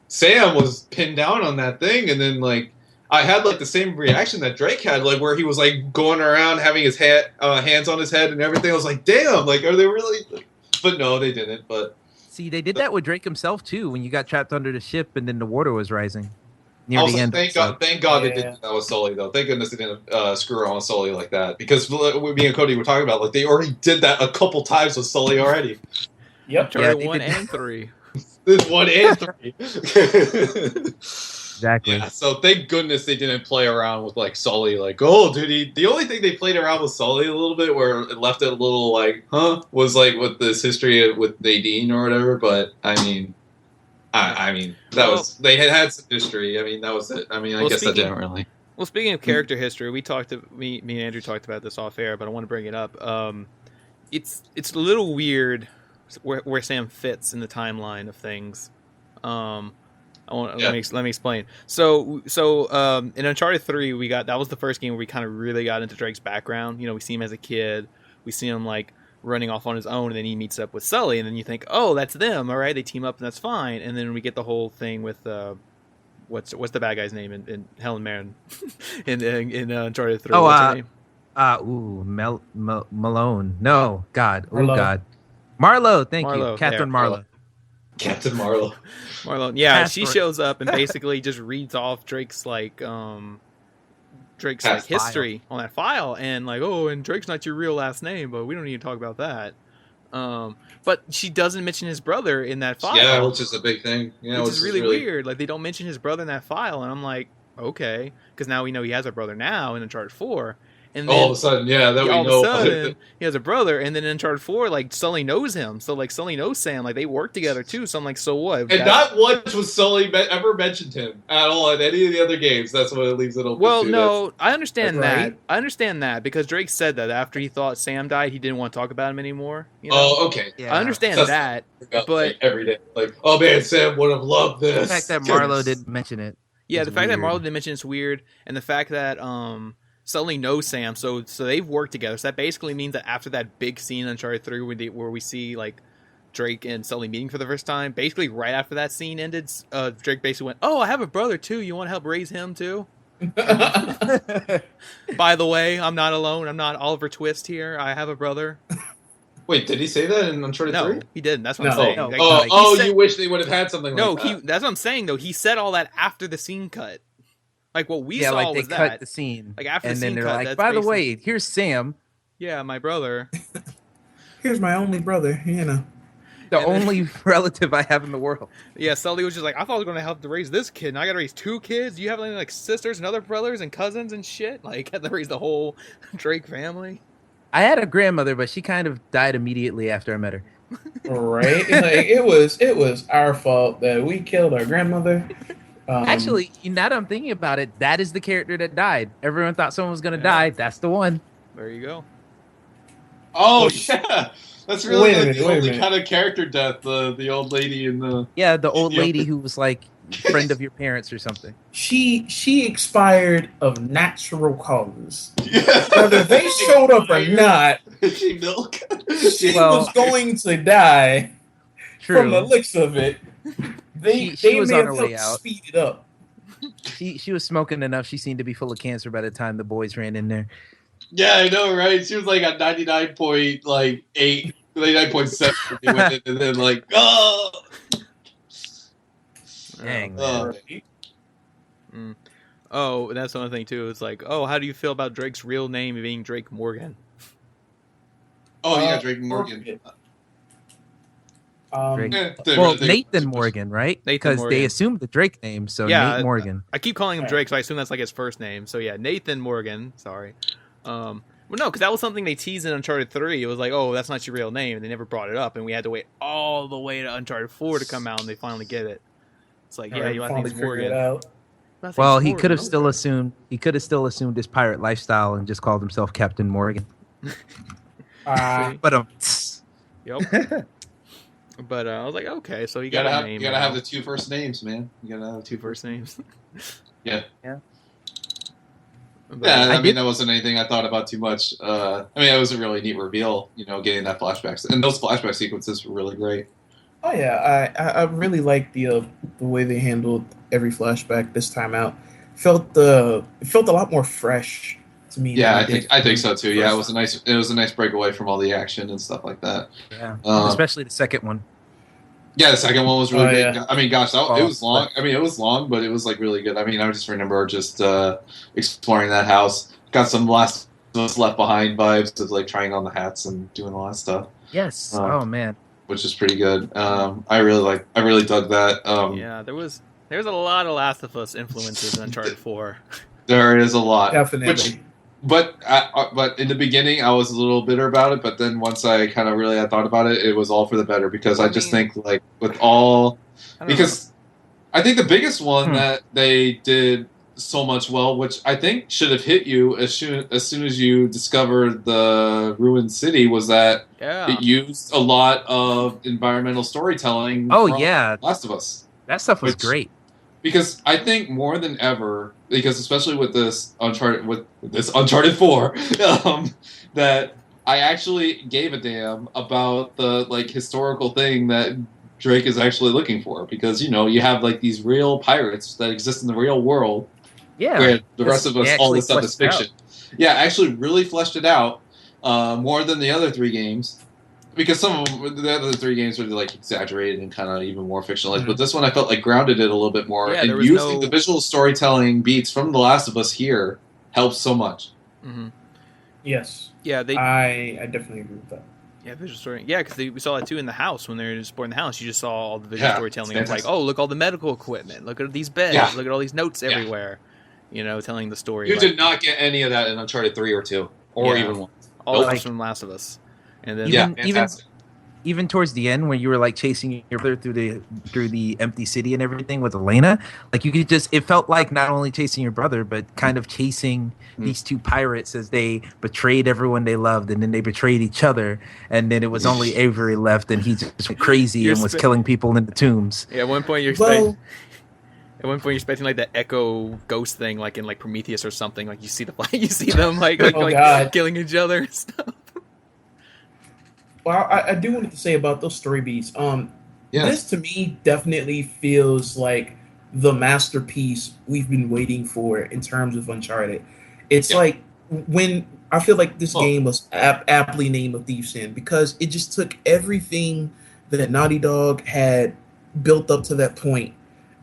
Sam was pinned down on that thing, and then like I had like the same reaction that Drake had, like where he was like going around having his hands on his head and everything. I was like, damn, like are they really? But no, they didn't. But see, they did that with Drake himself too when you got trapped under the ship and then the water was rising. Also, thank God they did that with Sully, though. Thank goodness they didn't screw around with Sully like that. Because me and Cody were talking about, like, they already did that a couple times with Sully already. Yep. Yeah, 1 and 3. This 1 and 3. Exactly. Yeah, so thank goodness they didn't play around with, like, Sully. Like, oh, dude, the only thing they played around with Sully a little bit, where it left it a little, like, was, like, with this history with Nadine or whatever. But, I mean... I mean, they had some history. I mean, that was it. I mean, I guess that didn't really. Well, speaking of character history, me and Andrew talked about this off air, but I want to bring it up. It's a little weird where Sam fits in the timeline of things. Let me explain. So in Uncharted 3, that was the first game where we kind of really got into Drake's background. You know, we see him as a kid, we see him like running off on his own, and then he meets up with Sully, and then you think, oh, that's them, all right, they team up, and that's fine. And then we get the whole thing with what's the bad guy's name in Helen Mirren in Uncharted 3? What's her name? Malone. No, God. Oh, God. Marlowe, thank you. Catherine Marlowe. Captain Marlowe. Marlowe. Yeah, she shows up and basically just reads off Drake's history on that file, and like, oh, and Drake's not your real last name, but we don't need to talk about that. But she doesn't mention his brother in that file. Yeah, which is a big thing. Which is really weird. Like, they don't mention his brother in that file, and I'm like, okay, because now we know he has a brother now in Uncharted 4. And then, all of a sudden, he has a brother, and then in Uncharted 4, like, Sully knows him, so like Sully knows Sam, like they work together too. So I'm like, so what? And not once was Sully ever mentioned him at all in any of the other games. That's what it leaves it open. Well, no, I understand that. Right? I understand that because Drake said that after he thought Sam died, he didn't want to talk about him anymore. You know? Oh, okay. Yeah. I understand that, but every day, like, oh man, Sam would have loved this. The fact that Marlowe didn't mention it. Yeah, the fact that Marlowe didn't mention it's weird, and the fact that Sully knows Sam, so they've worked together. So that basically means that after that big scene in Uncharted 3 where we see like Drake and Sully meeting for the first time, basically right after that scene ended, Drake basically went, "Oh, I have a brother too. You want to help raise him too?" By the way, I'm not alone. I'm not Oliver Twist here. I have a brother. Wait, did he say that in Uncharted 3? No, he didn't. That's what I'm saying. No. You wish they would have had something like that. That's what I'm saying, though. He said all that after the scene cut. Like, what we saw like was they cut the scene. Like, after and the then scene they're cut, like, by the way, here's Sam. Yeah, my brother. Here's my only brother, you know. The only relative I have in the world. Yeah, Sully was just like, I thought I was going to help to raise this kid, and I got to raise 2 kids? Do you have any, like, sisters and other brothers and cousins and shit? Like, had to raise the whole Drake family? I had a grandmother, but she kind of died immediately after I met her. Right? Like, it was our fault that we killed our grandmother. Actually, now that I'm thinking about it, that is the character that died. Everyone thought someone was going to die. That's the one. There you go. Oh, yeah. That's really the only kind of character death, the old lady in the... Yeah, the old lady who was like friend of your parents or something. She expired of natural causes. Whether they showed up or not, she was going to die. From the looks of it. They was on her way out. Speed it up. She was smoking enough. She seemed to be full of cancer by the time the boys ran in there. Yeah, I know, right? She was like at 99.8, 99.7, and then like, oh, dang. Oh, that's another thing too. It's like, oh, how do you feel about Drake's real name being Drake Morgan? Oh yeah, Drake Morgan. Nathan Morgan, right? Because they assumed the Drake name, so yeah, Nate Morgan. I keep calling him Drake, so I assume that's like his first name. So yeah, Nathan Morgan. Sorry. Well, no, because that was something they teased in Uncharted 3. It was like, oh, that's not your real name, and they never brought it up, and we had to wait all the way to Uncharted 4 to come out, and they finally get it. It's like, yeah, you think it's Morgan. Well, he could have still assumed his pirate lifestyle and just called himself Captain Morgan. But yep. But I was like, okay, so you gotta have, you gotta have the 2 first names, man. You gotta have 2 first names. Yeah. Yeah. Yeah, I mean, that wasn't anything I thought about too much. I mean, it was a really neat reveal, getting that flashbacks. And those flashback sequences were really great. Oh, yeah. I really liked the way they handled every flashback this time out. It felt a lot more fresh to me. Yeah, I think so too. Yeah, it was a nice breakaway from all the action and stuff like that. Yeah, especially the second one. Yeah, the second one was really good. Yeah. I mean, gosh, it was long. I mean, it was long, but it was like really good. I mean, I just remember just exploring that house. Got some Last of Us Left Behind vibes of like trying on the hats and doing a lot of stuff. Yes. Oh man. Which is pretty good. I really dug that. Yeah, there's a lot of Last of Us influences in Uncharted 4. There is a lot. Definitely. But in the beginning, I was a little bitter about it. But then once I kind of really had thought about it, it was all for the better because I just think like with all because I think the biggest one that they did so much well, which I think should have hit you as soon as you discovered the ruined city, was that it used a lot of environmental storytelling. Oh from yeah, Last of Us. That stuff was great. Because I think more than ever, because especially with this Uncharted 4, that I actually gave a damn about the like historical thing that Drake is actually looking for. Because you have like these real pirates that exist in the real world. Yeah, where the rest of us, all this stuff is fiction. Yeah, actually, really fleshed it out more than the other 3 games. Because some of the other 3 games were like exaggerated and kind of even more fictionalized, but this one I felt like grounded it a little bit more. Yeah, and using the visual storytelling beats from The Last of Us here helps so much. Mm-hmm. Yes. Yeah, I definitely agree with that. Yeah, visual story. Yeah, because we saw that too in the house when they were exploring the house. You just saw all the visual storytelling. It's like, oh, look all the medical equipment. Look at these beds. Yeah. Look at all these notes everywhere. Telling the story. You did not get any of that in Uncharted 3 or 2 or even 1. All that was from Last of Us. And then even towards the end, when you were like chasing your brother through the empty city and everything with Elena, like you could it felt like not only chasing your brother, but kind of chasing these 2 pirates as they betrayed everyone they loved, and then they betrayed each other, and then it was only Avery left, and he just went crazy and was killing people in the tombs. Yeah, at one point you're expecting like that echo ghost thing, like in like Prometheus or something. Like you see them like killing each other and stuff. Well, I do want to say about those story beats. This to me definitely feels like the masterpiece we've been waiting for in terms of Uncharted. It's like when I feel like this game was aptly named A Thief's End because it just took everything that Naughty Dog had built up to that point,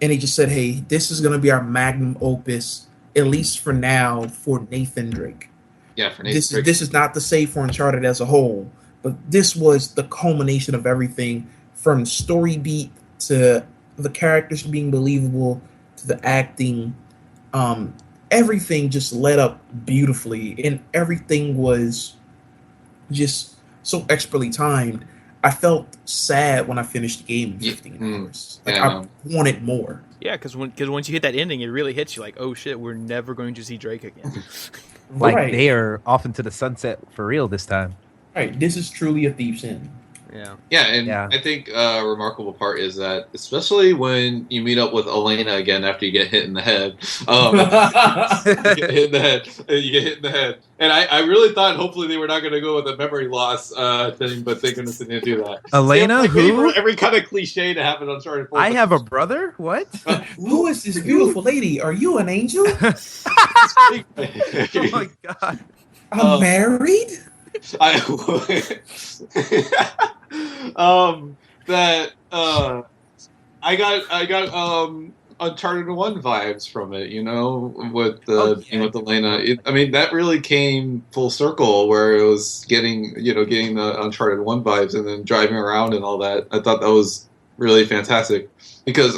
and he just said, "Hey, this is going to be our magnum opus, at least for now, for Nathan Drake." Yeah, for Nathan Drake. This is not to say for Uncharted as a whole. But this was the culmination of everything from story beat to the characters being believable to the acting. Everything just led up beautifully, and everything was just so expertly timed. I felt sad when I finished the game in 15 hours. Like I wanted more. Yeah, because once you hit that ending, it really hits you like, oh shit, we're never going to see Drake again. Like they are off into the sunset for real this time. Right, this is truly A Thief's End. Yeah, I think a remarkable part is that, especially when you meet up with Elena again after you get hit in the head, you get hit in the head, and I really thought hopefully they were not going to go with a memory loss thing, but thank goodness they didn't do that. Who? For every kind of cliche to happen on Uncharted 4. I have a brother? What? Who is this beautiful lady? Are you an angel? Oh my god. I'm married? I got Uncharted 1 vibes from it, with with Elena. I mean, that really came full circle where it was getting the Uncharted 1 vibes and then driving around and all that. I thought that was really fantastic because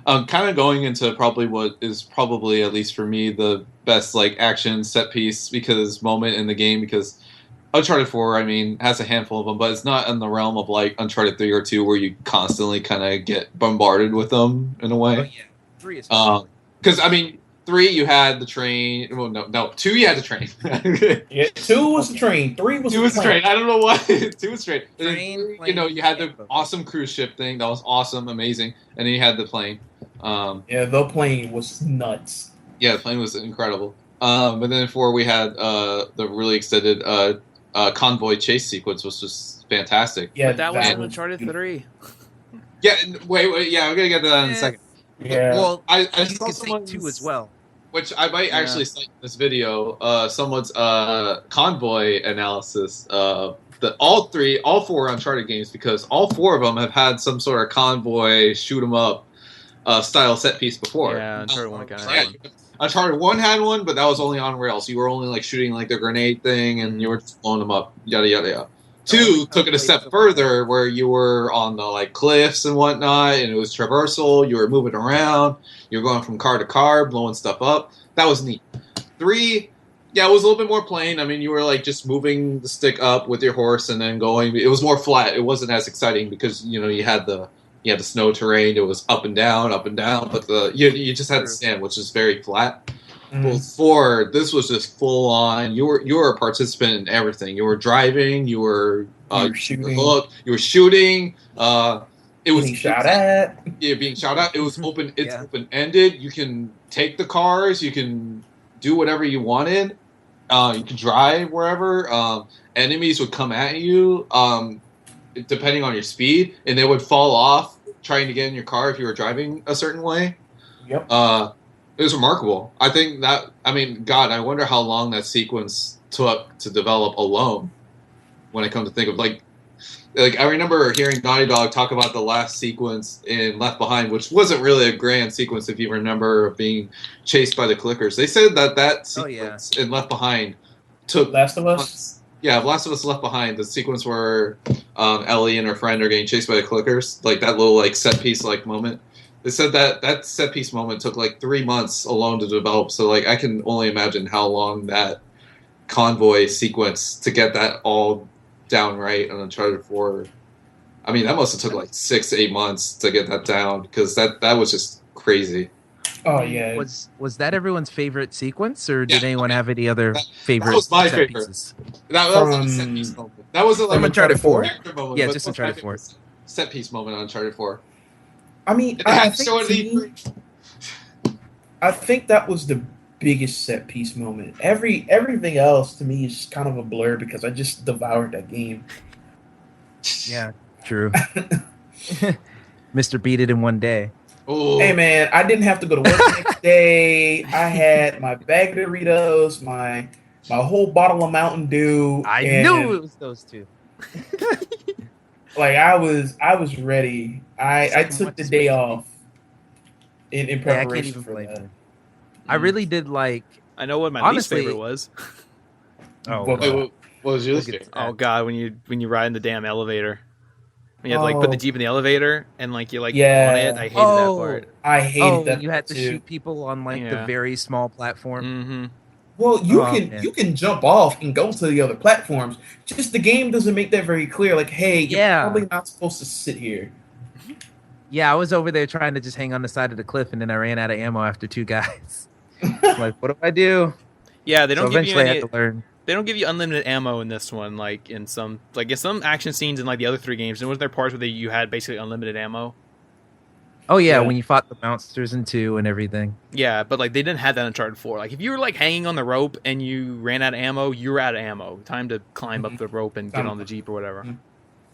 kind of going into probably what is probably, at least for me, the best like action set piece moment in the game, because Uncharted 4, I mean, has a handful of them, but it's not in the realm of like Uncharted 3 or 2 where you constantly kind of get bombarded with them in a way. Oh, yeah. 3 is because I mean, 3 you had the train. Well, no, 2 you had the train. 2 was the train. 3 was the train. I don't know why. 2 was train. Then, you had the awesome cruise ship thing that was awesome, amazing, and then you had the plane. The plane was nuts. Yeah, the plane was incredible. But then 4 we had the really extended convoy chase sequence, was just fantastic. Yeah, but that was in Uncharted 3. Yeah, wait. Yeah, I'm gonna get to that in a second. Yeah. Well, I saw someone's 2 as well, which I might actually cite in this video. Someone's convoy analysis. All 4 Uncharted games, because all 4 of them have had some sort of convoy shoot 'em up style set piece before. Yeah, Uncharted 1 kind of had one. Uncharted 1 had one, but that was only on rails. You were only like shooting like the grenade thing, and you were just blowing them up. Yada yada yada. 2 took it a step further, where you were on the like cliffs and whatnot, and it was traversal. You were moving around. You were going from car to car, blowing stuff up. That was neat. 3 Yeah, it was a little bit more plain. I mean, you were like just moving the stick up with your horse and then going. It was more flat. It wasn't as exciting because you had the snow terrain. It was up and down, but you just had the sand, which is very flat. Well, 4, this was just full on. You were a participant in everything. You were driving. You were shooting. You were shooting. It was being shot at. Yeah, being shot at. It was open. It's open ended. You can take the cars. You can do whatever you wanted. You could drive wherever. Enemies would come at you, depending on your speed, and they would fall off trying to get in your car if you were driving a certain way. Yep. It was remarkable. I think that. I mean, God, I wonder how long that sequence took to develop alone. When I come to think of like I remember hearing Naughty Dog talk about the last sequence in Left Behind, which wasn't really a grand sequence if you remember, being chased by the clickers. They said that sequence in Left Behind took Last of Us. Yeah, Last of Us Left Behind, the sequence where Ellie and her friend are getting chased by the clickers, like that little like set piece like moment. They said that set piece moment took like 3 months alone to develop. So like I can only imagine how long that convoy sequence to get that all down right on Uncharted 4. I mean, that must have took like 6 to 8 months to get that down because that was just crazy. Oh yeah. Was that everyone's favorite sequence, or did anyone have any other favorite? That was my favorite. Pieces? That was a set piece moment. That wasn't like Uncharted 4. Moment, yeah, just Uncharted 4. Set piece moment on Uncharted 4. I mean, I think that was the biggest set piece moment. Everything else to me is kind of a blur because I just devoured that game. Yeah, true. Mr. Beat It in one day. Ooh. Hey man, I didn't have to go to work the next day. I had my bag of Doritos, my whole bottle of Mountain Dew. I knew it was those two. Like I was ready. I took the day off in preparation for that. I really did like. I know what my least favorite was. What was your least favorite? Oh god, when you ride in the damn elevator, when you have to like put the Jeep in the elevator and like you on it. I hated that part. I hated that. You had to too. shoot people on like the very small platform. Mm-hmm. Well, you can jump off and go to the other platforms. Just the game doesn't make that very clear. Like, hey, you're probably not supposed to sit here. Yeah, I was over there trying to just hang on the side of the cliff, and then I ran out of ammo after 2 guys. Like, what do I do? Yeah, they don't give you any. I had to learn. They don't give you unlimited ammo in this one, like in some action scenes in like the other 3 games. And was there parts where you had basically unlimited ammo? Oh yeah, when you fought the monsters in 2 and everything. Yeah, but like they didn't have that in Uncharted 4. Like if you were like hanging on the rope and you ran out of ammo, you were out of ammo. Time to climb up the rope and get on the Jeep or whatever.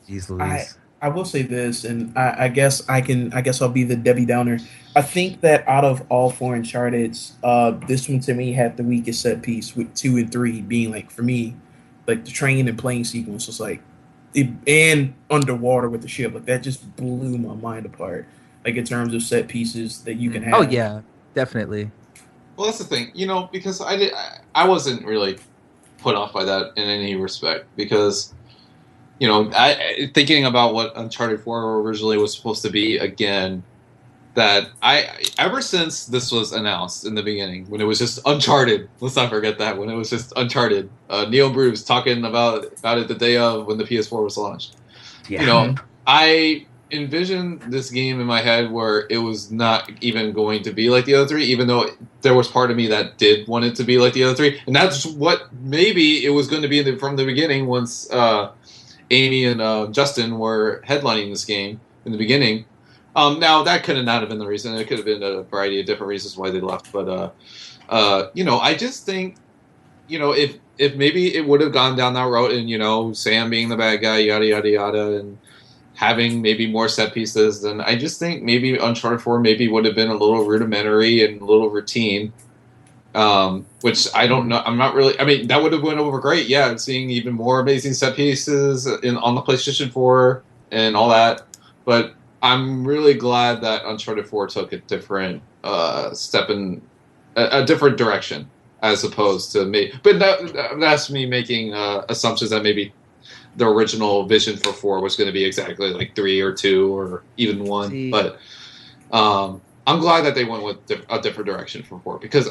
Jeez Louise. I will say this, and I guess I'll be the Debbie Downer. I think that out of all 4 Uncharteds, this one to me had the weakest set piece, with 2 and 3 being like for me, like the train and plane sequence was like, and underwater with the ship, like that just blew my mind apart. Like in terms of set pieces that you can have. Oh yeah, definitely. Well, that's the thing, because I wasn't really put off by that in any respect because. Thinking about what Uncharted 4 originally was supposed to be again, that ever since this was announced in the beginning, when it was just Uncharted, let's not forget that, when it was just Uncharted, Neil Bruce talking about it the day of when the PS4 was launched. Yeah. I envisioned this game in my head where it was not even going to be like the other 3, even though there was part of me that did want it to be like the other 3, and that's what maybe it was going to be from the beginning once Amy and Justin were headlining this game in the beginning. Now, that could not have been the reason. It could have been a variety of different reasons why they left. But, I just think, if maybe it would have gone down that road and, Sam being the bad guy, yada, yada, yada, and having maybe more set pieces, then I just think maybe Uncharted 4 maybe would have been a little rudimentary and a little routine. Which I don't know. I'm not really. I mean, that would have went over great. Yeah, seeing even more amazing set pieces on the PlayStation 4 and all that. But I'm really glad that Uncharted 4 took a different step in a different direction as opposed to me. But that's me making assumptions that maybe the original vision for 4 was going to be exactly like 3 or 2 or even 1. But I'm glad that they went with a different direction for 4 because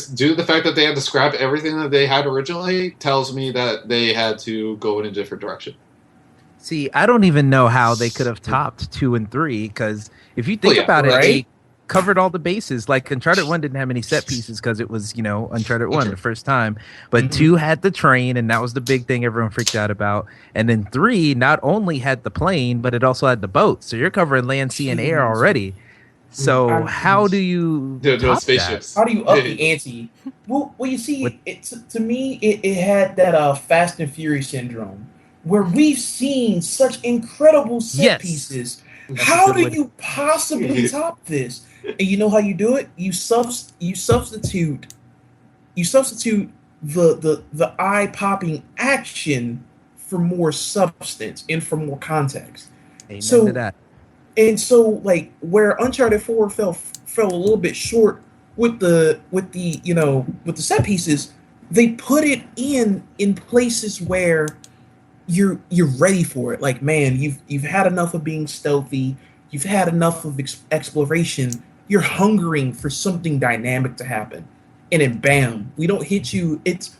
due to the fact that they had to scrap everything that they had originally tells me that they had to go in a different direction. See, I don't even know how they could have topped 2 and 3 because if you think about it, they covered all the bases. Like Uncharted 1 didn't have any set pieces because it was, Uncharted 1 the first time. But 2 had the train, and that was the big thing everyone freaked out about. And then 3 not only had the plane, but it also had the boat. So you're covering land, sea, and air already. So how do you top spaceships? That? How do you up the ante? Well, you see, to me, it had that Fast and Furious syndrome, where we've seen such incredible set pieces. How do you possibly top this? And you know how you do it? You substitute the eye-popping action for more substance and for more context. Amen to that. And so, like, where Uncharted 4 fell a little bit short with the set pieces, they put it in places where you're ready for it. Like, man, you've had enough of being stealthy, you've had enough of exploration. You're hungering for something dynamic to happen, and then bam, we don't hit you. It's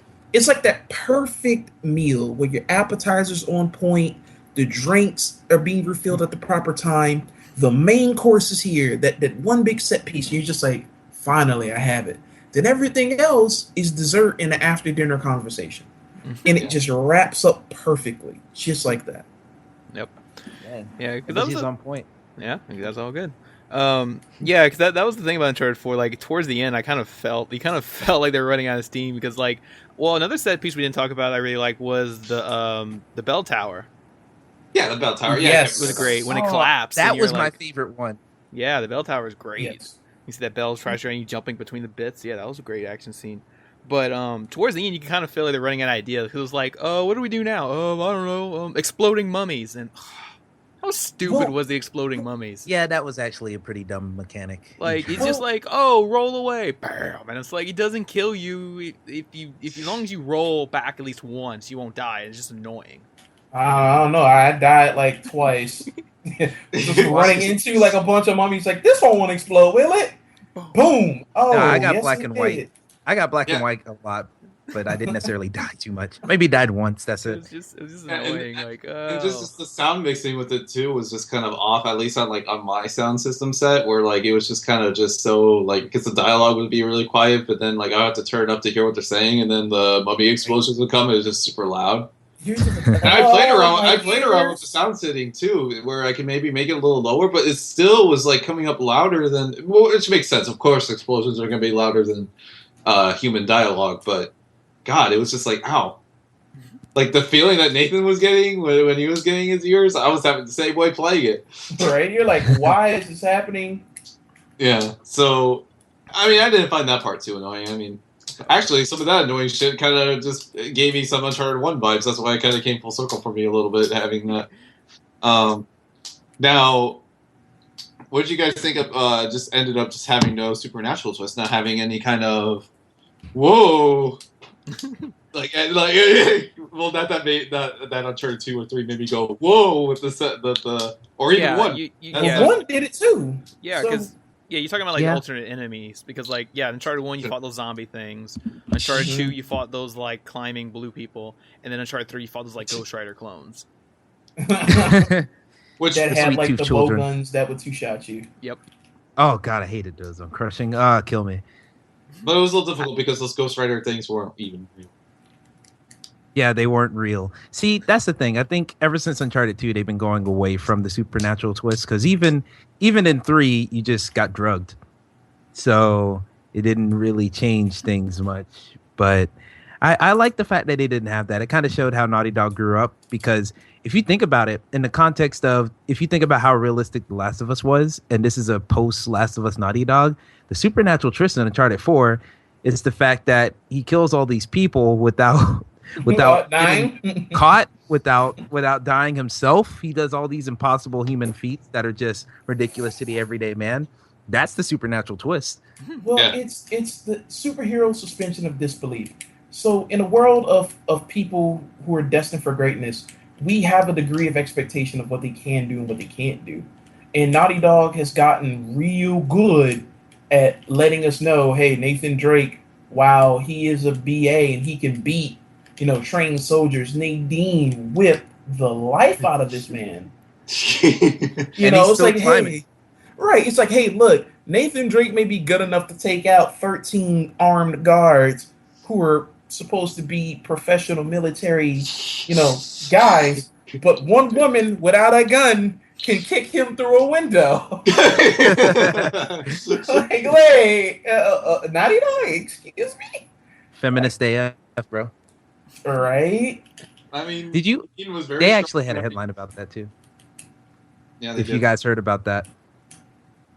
like that perfect meal where your appetizer's on point. The drinks are being refilled at the proper time. The main course is here. That one big set piece. You're just like, finally, I have it. Then everything else is dessert and an after dinner conversation, and it just wraps up perfectly, just like that. Yep. Yeah, because he's on point. Yeah, that's all good. Yeah, because that was the thing about Uncharted 4. Like towards the end, you kind of felt like they were running out of steam because, like, well, another set piece we didn't talk about I really like was the bell tower. Yeah, the bell tower. Yes, it was great when it collapsed. That was my favorite one. Yeah, the bell tower is great. Yes. You see that bell treasure and you jumping between the bits. Yeah, that was a great action scene. But towards the end, you can kind of feel like they're running out of ideas. It was like, oh, what do we do now? I don't know. Exploding mummies. And how stupid was the exploding mummies? Yeah, that was actually a pretty dumb mechanic. Like, it's just like, oh, roll away. Bam. And it's like, it doesn't kill you. If as long as you roll back at least once, you won't die. It's just annoying. I don't know. I died like twice. Just running into like a bunch of mummies. Like, this one won't explode, will it? Boom! Oh, I got black and white. I got black and white a lot, but I didn't necessarily die too much. Maybe died once. That's it. It was just annoying. And just the sound mixing with it too was just kind of off. At least on my sound system set, where like it was just kind of just so like because the dialogue would be really quiet, but then like I have to turn it up to hear what they're saying, and then the mummy explosions would come. It was just super loud. And I played around with the sound setting too, where I can maybe make it a little lower, but it still was like coming up louder than. Well, which makes sense. Of course, explosions are going to be louder than human dialogue, but God, it was just like, ow. Like the feeling that Nathan was getting when he was getting his ears, I was having the same way playing it. Right? You're like, why is this happening? Yeah. So, I mean, I didn't find that part too annoying. I mean. Actually, some of that annoying shit kind of just gave me some Uncharted 1 vibes. That's why it kind of came full circle for me a little bit, having that. Now, what did you guys think of just ended up just having no supernatural twist, not having any kind of, whoa. Well, that Uncharted 2 or 3 made me go, whoa, with the or even 1. One did it too. Yeah, because... Yeah, you're talking about like alternate enemies because like Uncharted 1 you fought those zombie things, Uncharted 2 you fought those like climbing blue people, and then Uncharted 3 you fought those like Ghost Rider clones. Which that had like the bow guns that would two-shot you. Yep. Oh god, I hated those on Crushing. Kill me. But it was a little difficult because those Ghost Rider things weren't even real. Yeah, they weren't real. See, that's the thing. I think ever since Uncharted 2, they've been going away from the supernatural twist because even in 3, you just got drugged. So it didn't really change things much. But I like the fact that they didn't have that. It kind of showed how Naughty Dog grew up because if you think about it, in the context of, if you think about how realistic The Last of Us was, and this is a post-Last of Us Naughty Dog, the supernatural twist in Uncharted 4 is the fact that he kills all these people without dying, caught, without dying himself. He does all these impossible human feats that are just ridiculous to the everyday man. That's the supernatural twist. Well, it's the superhero suspension of disbelief. So in a world of people who are destined for greatness, we have a degree of expectation of what they can do and what they can't do. And Naughty Dog has gotten real good at letting us know, hey, Nathan Drake, while he is a BA and he can beat, trained soldiers, Nadine whipped the life out of this man. It's like, hey, right. It's like, hey, look, Nathan Drake may be good enough to take out 13 armed guards who are supposed to be professional military, guys, but one woman without a gun can kick him through a window. Like, wait, Naughty Dog, excuse me? Feminist AF, bro. Right? I mean, did you? They actually had a headline about that too. Yeah, if you guys heard about that.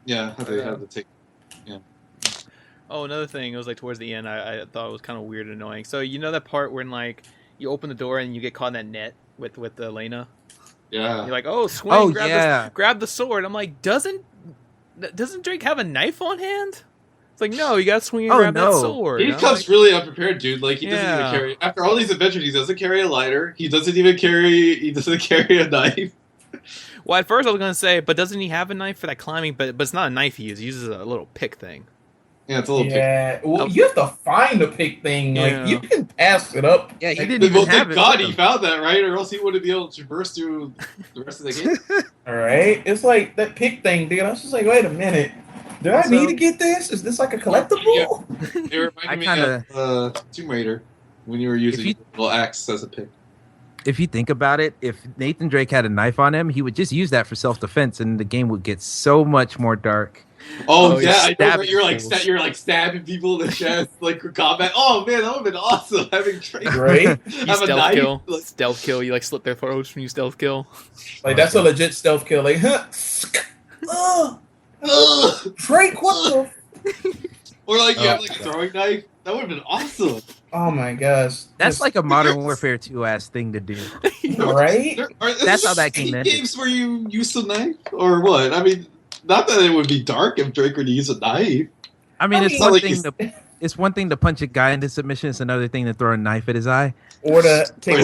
Yeah, they had to take. Yeah. Oh, another thing. It was like towards the end. I thought it was kind of weird and annoying. So you know that part when like you open the door and you get caught in that net with Elena. Yeah. You're like, oh, swing, grab the sword. I'm like, doesn't Drake have a knife on hand? It's like, no, you got to swing and grab that sword. He comes really unprepared, dude. Like, he doesn't even carry. After all these adventures, he doesn't carry a lighter. He doesn't carry a knife. Well, at first I was gonna say, but doesn't he have a knife for that climbing? But it's not a knife he uses. He uses a little pick thing. Yeah, it's a little pick. Yeah, well, you have to find a pick thing. Like, you can pass it up. Yeah, he didn't even have it. God, he found that, right? Or else he wouldn't be able to traverse through the rest of the game. All right, it's like that pick thing, dude. I was just like, wait a minute. Do I need to get this? Is this like a collectible? Yeah. It reminded me of Tomb Raider when you were using a little axe as a pick. If you think about it, if Nathan Drake had a knife on him, he would just use that for self-defense, and the game would get so much more dark. Oh yeah, I know. You're like stabbing people in the chest, like for combat. Oh man, that would have been awesome having Drake. Right? You stealth kill. Stealth kill. You like slit their throats when you stealth kill. Like that's a legit stealth kill. Like, Drake, what the? Or like you have like a throwing knife. That would have been awesome. Oh my gosh, that's like a Modern Warfare 2 ass thing to do, right? That's how that game ended. Games where you use a knife or what? I mean, not that it would be dark if Drake were to use a knife. I mean, it's one thing to punch a guy into submission. It's another thing to throw a knife at his eye, or to take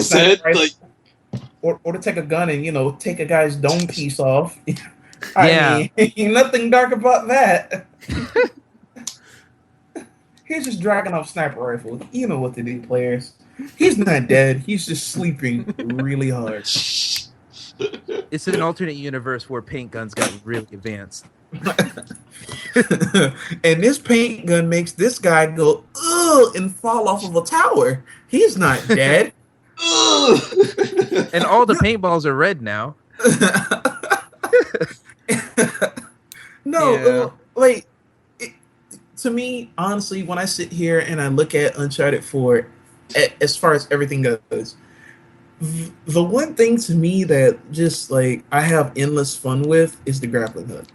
or to take a gun and take a guy's dome piece off. I mean, nothing dark about that. He's just dragging off sniper rifle. You know what to do, players. He's not dead. He's just sleeping really hard. It's an alternate universe where paint guns got really advanced. And this paint gun makes this guy go, ugh, and fall off of a tower. He's not dead. And all the paintballs are red now. No, like, to me, honestly, when I sit here and I look at Uncharted 4, as far as everything goes, the one thing to me that just like I have endless fun with is the grappling hook.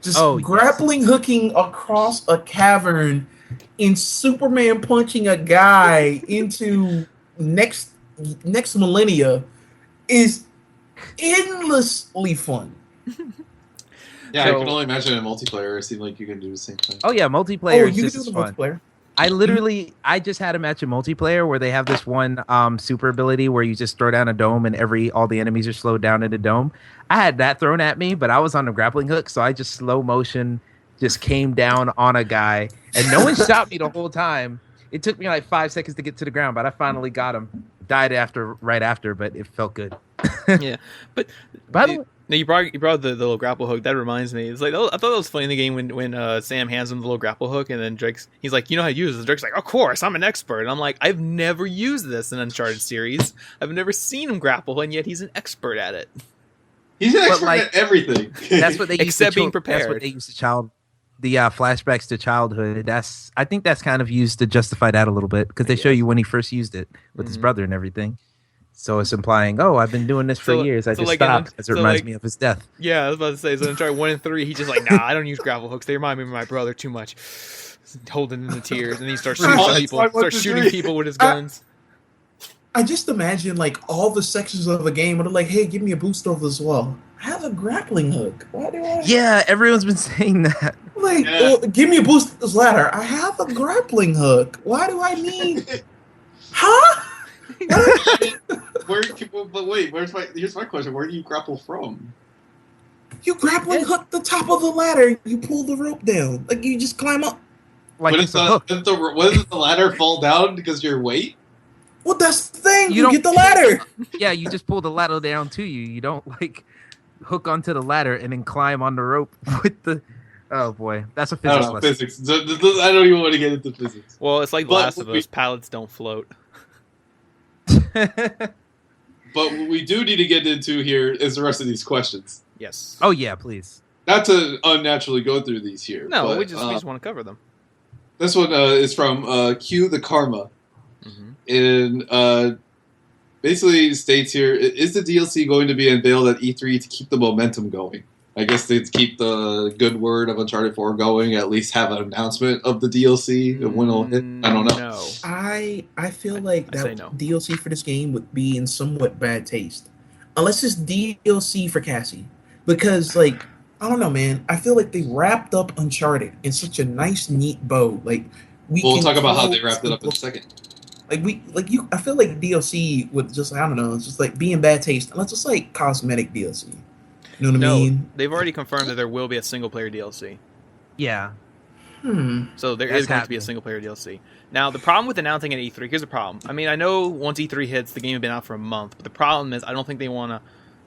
Just grappling hooking across a cavern in Superman punching a guy into next millennia is endlessly fun. Yeah, I can only imagine in multiplayer. It seemed like you can do the same thing. Oh yeah, multiplayer. You can do the multiplayer. I just had a match in multiplayer where they have this one super ability where you just throw down a dome and all the enemies are slowed down in the dome. I had that thrown at me, but I was on the grappling hook, so I just slow motion just came down on a guy, and no one shot me the whole time. It took me like 5 seconds to get to the ground, but I finally got him. Died right after, but it felt good. Yeah, but by the way. No, you brought the little grapple hook. That reminds me. It's like, I thought that was funny in the game when Sam hands him the little grapple hook, and then he's like, you know how to use it. Drake's like, of course, I'm an expert. And I'm like, I've never used this in Uncharted series. I've never seen him grapple, and yet he's an expert at it. He's an expert at everything. That's what they use except being prepared. That's what they use the flashbacks to childhood. I think that's kind of used to justify that a little bit because they show you when he first used it with his brother and everything. So it's implying, I've been doing this for years. I just stopped because it reminds me of his death. Yeah, I was about to say, so in Uncharted 1 and 3, he's just like, nah, I don't use grapple hooks. They remind me of my brother too much. Holding in the tears, and then he starts shooting people with his guns. I just imagine, like, all the sections of the game where they're like, hey, give me a boost over as well. I have a grappling hook. Why do I? Yeah, everyone's been saying that. Like, give me a boost with this ladder. I have a grappling hook. Why do I need... Huh? But wait, here's my question. Where do you grapple from? You grappling hook the top of the ladder. You pull the rope down. Like you just climb up. Like Wouldn't the ladder fall down because of your weight? Well, that's the thing. You get the ladder. Yeah, you just pull the ladder down to you. You don't like hook onto the ladder and then climb on the rope with the. Oh boy, that's a physics lesson. Physics. I don't even want to get into physics. Well, it's like The Last of Us. Pallets don't float. But what we do need to get into here is the rest of these questions. Yes. Oh yeah, please. Not to unnaturally go through these here. No, but, we just want to cover them. This one is from Q the Karma. And basically states here, is the DLC going to be unveiled at E3 to keep the momentum going? I guess to keep the good word of Uncharted 4 going, at least have an announcement of the DLC and when it'll hit. I don't know. No. I feel like that DLC for this game would be in somewhat bad taste. Unless it's DLC for Cassie. Because, like, I don't know, man. I feel like they wrapped up Uncharted in such a nice, neat bow. Like, we'll talk about how they wrapped it up in a second. I feel like DLC would just, I don't know, it's just like be in bad taste. Unless it's like cosmetic DLC. You know what I mean? They've already confirmed that there will be a single-player DLC. Yeah. So there is going to be a single-player DLC. Now, the problem with announcing at E3, here's the problem. I mean, I know once E3 hits, the game has been out for a month, but the problem is I don't think they want to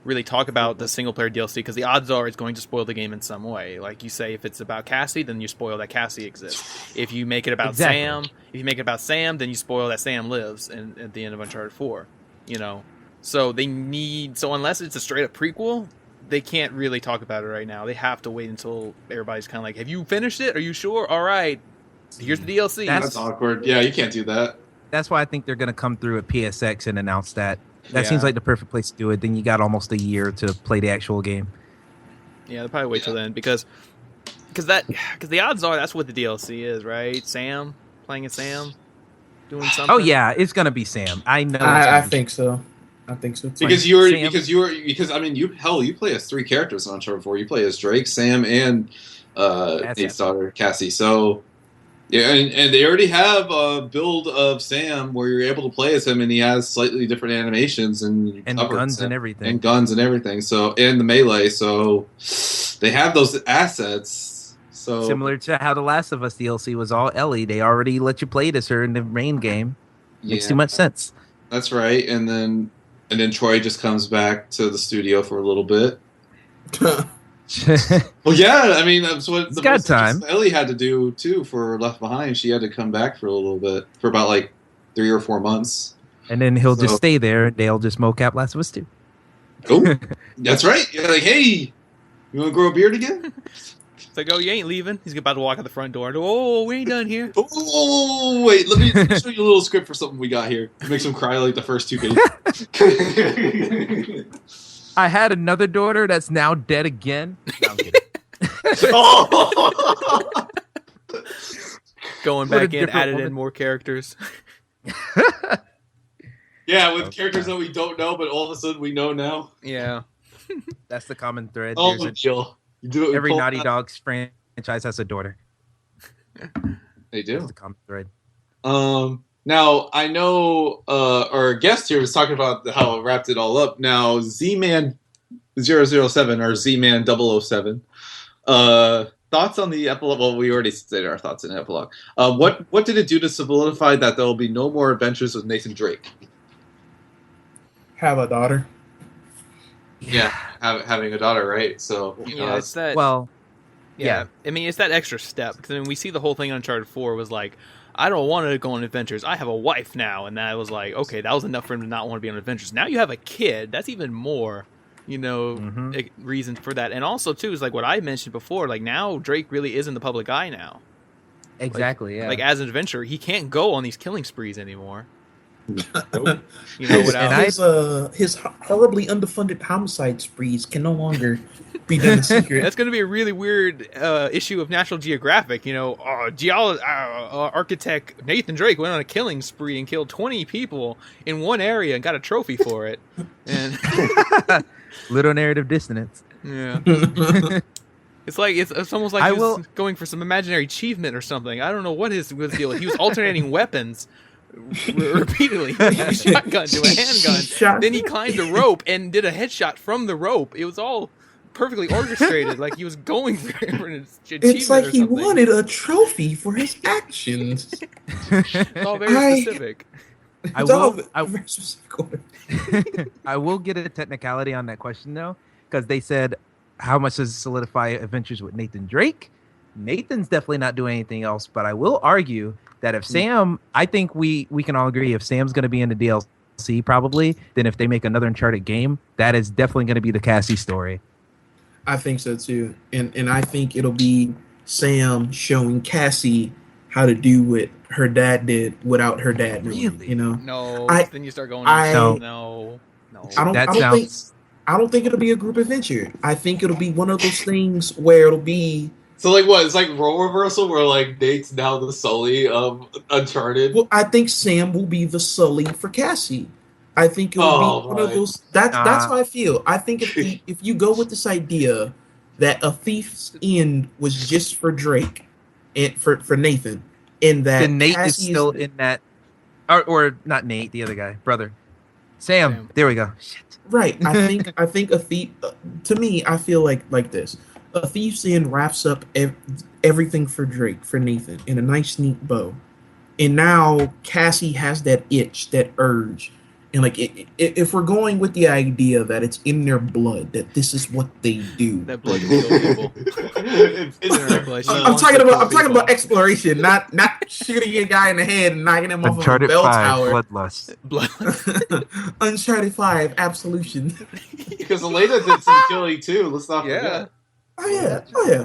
really talk about the single-player DLC because the odds are it's going to spoil the game in some way. Like you say, if it's about Cassie, then you spoil that Cassie exists. If you make it about Sam, then you spoil that Sam lives at the end of Uncharted 4. You know? So unless it's a straight-up prequel, they can't really talk about it right now. They have to wait until everybody's kind of like, have you finished it? Are you sure? All right. Here's the DLC. That's awkward. Yeah, you can't do that. That's why I think they're going to come through at PSX and announce that. That seems like the perfect place to do it. Then you got almost a year to play the actual game. Yeah, they'll probably wait till then because the odds are that's what the DLC is, right? Sam playing as Sam, doing something. Oh yeah, it's gonna be Sam. I know. I think so. I think so. Because I mean you play as 3 characters on Uncharted 4. You play as Drake, Sam, and Nate's daughter Cassie. So yeah, and they already have a build of Sam where you're able to play as him, and he has slightly different animations and guns and everything. So and the melee. So they have those assets. So similar to how the Last of Us DLC was all Ellie. They already let you play as her in the main game. Makes too much sense. That's right. And then Troy just comes back to the studio for a little bit. Well, yeah, I mean, that's what Ellie had to do too for Left Behind. She had to come back for a little bit, for about like 3 or 4 months, and then he'll just stay there. They'll just mocap Last of Us 2. Oh, that's right. You're like, hey, you want to grow a beard again? It's like, oh, you ain't leaving. He's about to walk out the front door. Oh, we ain't done here. Oh, wait, let me show you a little script for something we got here. It makes him cry like the first 2 pages. I had another daughter that's now dead again. No, I'm kidding. Going back in, added in more characters. Yeah, with characters that we don't know, but all of a sudden we know now. Yeah. That's the common thread. Oh, Jill. You do it. Every Naughty Dog's franchise has a daughter. They do. That's the common thread. Now, I know our guest here was talking about how it wrapped it all up. Now, Z-Man 007 or Z-Man 007, thoughts on the epilogue? Well, we already stated our thoughts in the epilogue. What did it do to solidify that there will be no more adventures with Nathan Drake? Have a daughter. Yeah, having a daughter, right? So it's that. Well, yeah. I mean, it's that extra step because I mean, we see the whole thing on Uncharted 4 was like, I don't want to go on adventures. I have a wife now, and that was like, okay, that was enough for him to not want to be on adventures. Now you have a kid. That's even more, reason for that. And also too is like what I mentioned before. Like now Drake really is in the public eye now. Exactly. Like as an adventurer, he can't go on these killing sprees anymore. His horribly underfunded homicide sprees can no longer be done in secret. That's going to be a really weird issue of National Geographic. Architect Nathan Drake went on a killing spree and killed 20 people in one area and got a trophy for it. And little narrative dissonance. Yeah. It's like it's almost like he was going for some imaginary achievement or something. I don't know what his deal was. He was alternating weapons repeatedly, from a shotgun to a handgun. Then he climbed a rope and did a headshot from the rope. It was all perfectly orchestrated, like he was going for it. It's like he wanted a trophy for his actions. It's all very specific. I will get a technicality on that question though, because they said, how much does it solidify adventures with Nathan Drake? Nathan's definitely not doing anything else, but I will argue that if Sam, I think we can all agree, if Sam's going to be in the DLC probably, then if they make another Uncharted game, that is definitely going to be the Cassie story. I think so too, and I think it'll be Sam showing Cassie how to do what her dad did without her dad knowing. You know? No. Then you start going. No. I don't think it'll be a group adventure. I think it'll be one of those things where it'll be. So like what? It's like role reversal where like Nate's now the Sully of Uncharted. Well, I think Sam will be the Sully for Cassie. I think it'll be one of those. That's how I feel. I think if you go with this idea that A Thief's End was just for Drake and for Nathan, and that then Nate is still in that, or not Nate, the other guy, brother, Sam. There we go. Shit. Right. I think A Thief. To me, I feel like this. A Thief's End wraps up everything for Drake, for Nathan, in a nice, neat bow. And now Cassie has that itch, that urge. And like, if we're going with the idea that it's in their blood, that this is what they do. That blood can kill people. I'm talking about exploration, not shooting a guy in the head and knocking him off of a bell tower. Bloodlust. Uncharted 5, Absolution. Because Elena did some killing too. Let's not forget. Oh yeah.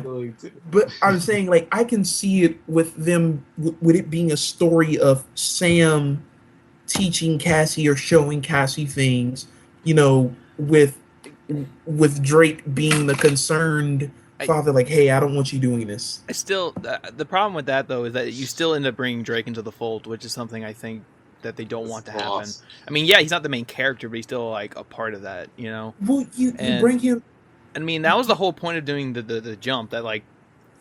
But I'm saying, like, I can see it with them, with it being a story of Sam teaching Cassie or showing Cassie things, you know, with Drake being the concerned father, like, hey, I don't want you doing this. I still, the problem with that though is that you still end up bringing Drake into the fold, which is something I think that they don't want to happen. I mean, yeah, he's not the main character, but he's still like a part of that, you know. Well, you bring him. I mean, that was the whole point of doing the jump, that like,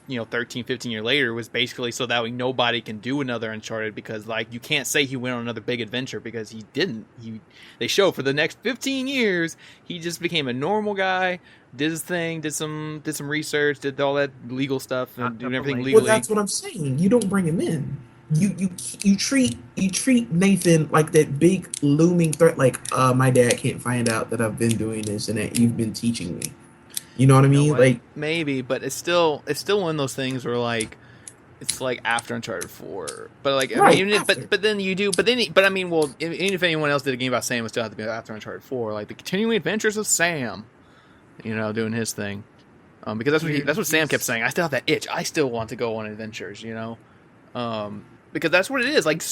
you know, 13, 15 years later was basically so that way nobody can do another Uncharted, because like you can't say he went on another big adventure, because he didn't. They show for the next 15 years he just became a normal guy, did his thing, did some research, did all that legal stuff, and doing everything legally. Well, that's what I'm saying. You don't bring him in. You treat Nathan like that big looming threat, like my dad can't find out that I've been doing this and that you've been teaching me. You know what I mean? You know what? Like, maybe, but it's still one of those things where like it's like after Uncharted 4, but like right, I mean, but then you do, but I mean, well, even if anyone else did a game about Sam, it would still have to be after Uncharted 4, like the continuing adventures of Sam, you know, doing his thing, because that's what Sam kept saying. I still have that itch. I still want to go on adventures, you know, because that's what it is. Like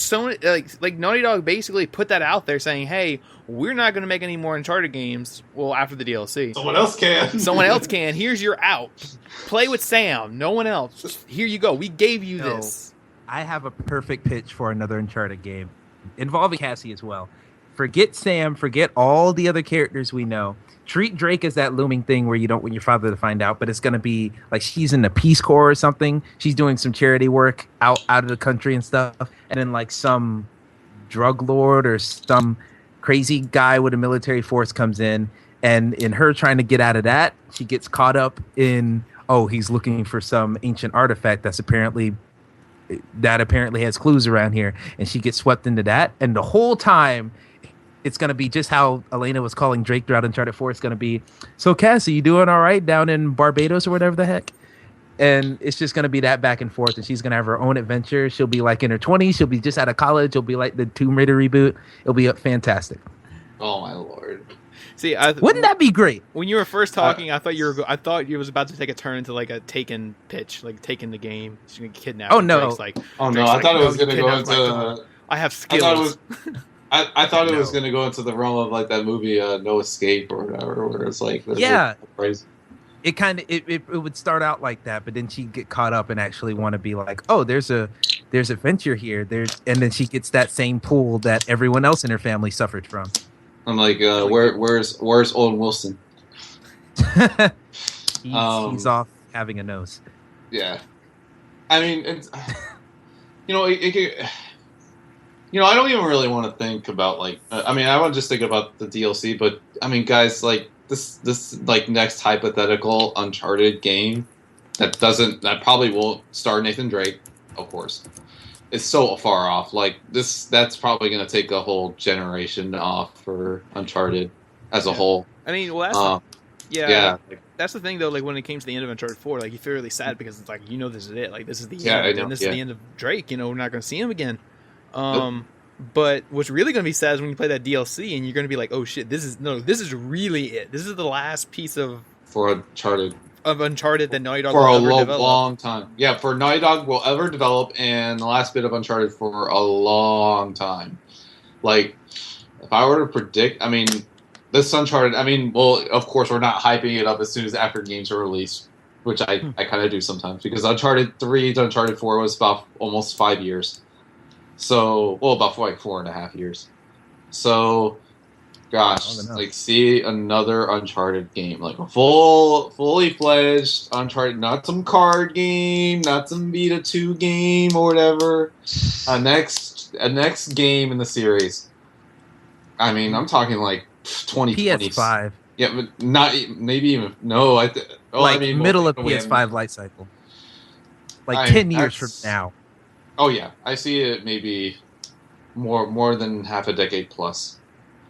like Naughty Dog basically put that out there, saying, "Hey, we're not going to make any more Uncharted games. Well, after the DLC, someone else can. Someone else can. Here's your out. Play with Sam. No one else. Here you go. We gave you this." I have a perfect pitch for another Uncharted game involving Cassie as well. Forget Sam. Forget all the other characters we know. Treat Drake as that looming thing where you don't want your father to find out, but it's going to be like she's in the Peace Corps or something. She's doing some charity work out of the country and stuff. And then like some drug lord or some crazy guy with a military force comes in, and in her trying to get out of that, she gets caught up in, he's looking for some ancient artifact that apparently has clues around here. And she gets swept into that. And the whole time, it's going to be just how Elena was calling Drake throughout Uncharted 4. It's going to be, so Cassie, you doing all right down in Barbados or whatever the heck? And it's just going to be that back and forth. And she's going to have her own adventure. She'll be like in her 20s. She'll be just out of college. It'll be like the Tomb Raider reboot. It'll be fantastic. Oh, my Lord. See, wouldn't that be great? When you were first talking, I thought you was about to take a turn into like a Taken pitch, like Taken the game. She's going to kidnap. Oh, no. Like, I thought it was going to go into... I have skills. I thought it was going to go into the realm of like that movie No Escape or whatever, where it's like crazy. It kind of it would start out like that, but then she'd get caught up and actually want to be like, oh, there's adventure here. And then she gets that same pool that everyone else in her family suffered from. I'm like, where's Owen Wilson? He's off having a nose. Yeah, I mean, it's, you know, it could. You know, I don't even really want to think about, like... I mean, I want to just think about the DLC, but, I mean, guys, like, this like next hypothetical Uncharted game that probably won't star Nathan Drake, of course. It's so far off. Like that's probably going to take a whole generation off for Uncharted as a whole. I mean, well, that's the thing though. Like when it came to the end of Uncharted 4, like you feel really sad because it's like this is it. Like this is the end, and this is the end of Drake. We're not going to see him again. Nope. But what's really going to be sad is when you play that DLC and you're going to be like, oh shit, this is really it. This is the last piece of Uncharted that Naughty Dog for will a ever develop. long time. Yeah, for Naughty Dog will ever develop, and the last bit of Uncharted for a long time. Like, if I were to predict, I mean, this Uncharted, well, of course, we're not hyping it up as soon as after games are released, which I kind of do sometimes, because Uncharted 3 to Uncharted 4 was about almost 5 years. So, well, about like 4.5 years. So, gosh, like, see another Uncharted game, like a fully fledged Uncharted, not some card game, not some Vita 2 game or whatever. A next game in the series. I mean, I'm talking like 2020. PS5. Yeah, but not maybe even no. Middle of PS5 life cycle. Like 10 years from now. Oh yeah, I see it maybe more than half a decade plus.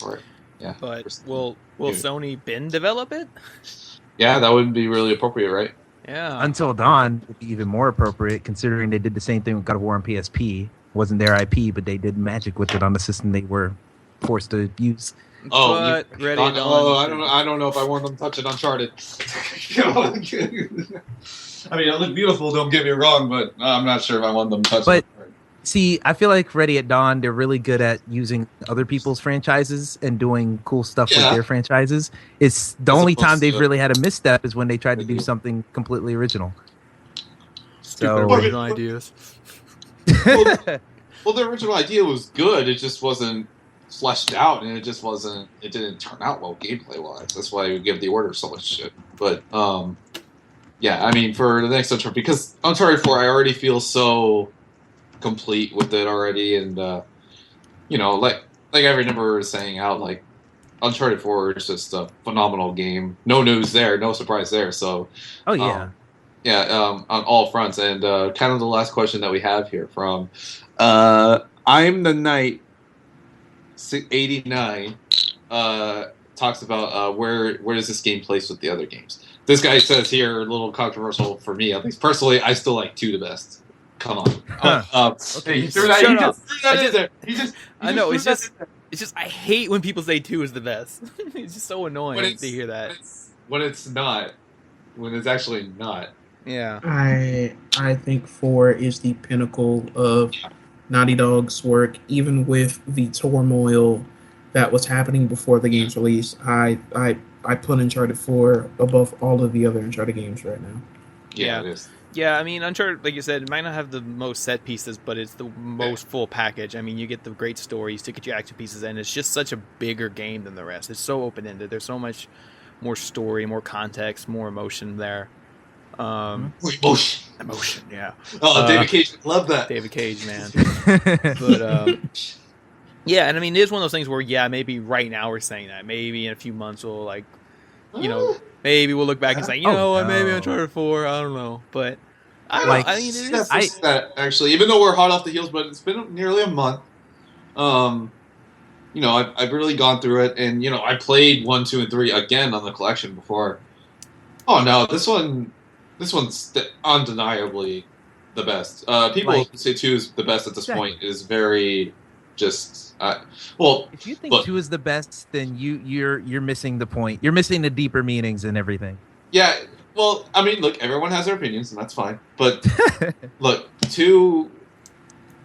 Or yeah. But will Sony bin develop it? Yeah, that would be really appropriate, right? Yeah. Until Dawn would be even more appropriate, considering they did the same thing with God of War on PSP. Wasn't their IP, but they did magic with it on the system they were forced to use. I don't know if I want them touching Uncharted. I mean, it looked beautiful, don't get me wrong, but I'm not sure if I want them touching it. See, I feel like Ready at Dawn, they're really good at using other people's franchises and doing cool stuff with their franchises. It's the only time they've really had a misstep is when they tried to do something completely original. Stupid original ideas. Well, the original idea was good. It just wasn't fleshed out, and it didn't turn out well gameplay wise. That's why we give the order so much shit. But yeah, I mean, for the next Uncharted, because Uncharted 4, I already feel so complete with it already, and like I remember saying out, like, Uncharted 4 is just a phenomenal game. No news there, no surprise there. So, on all fronts. And kind of the last question that we have here from I'm the Knight 89 talks about where does this game place with the other games. This guy says here, a little controversial for me, at least personally, I still like 2 the best. Come on. Okay, he threw that in there. I know, it's just I hate when people say 2 is the best. It's just so annoying to hear that. When it's not. When it's actually not. Yeah. I think 4 is the pinnacle of Naughty Dog's work, even with the turmoil that was happening before the game's release. I put Uncharted 4 above all of the other Uncharted games right now. Yeah, it is. Yeah, I mean, Uncharted, like you said, it might not have the most set pieces, but it's the most full package. I mean, you get the great stories, to get your action pieces, and it's just such a bigger game than the rest. It's so open-ended. There's so much more story, more context, more emotion there. Emotion, yeah. Oh, David Cage, love that. David Cage, man. But yeah, and I mean, it is one of those things where, maybe right now we're saying that. Actually in a few months we'll maybe we'll look back and say, maybe Uncharted 4. I don't know, but I don't know. I mean, it is. Actually, even though we're hot off the heels, but it's been nearly a month. I've really gone through it, and I played 1, 2, and 3 again on the collection before. Oh no, this one's undeniably the best. People say 2 is the best at this point is very just if you think 2 is the best, then you're missing the point. You're missing the deeper meanings and everything. Yeah, well, I mean, look, everyone has their opinions, and that's fine. But look, 2.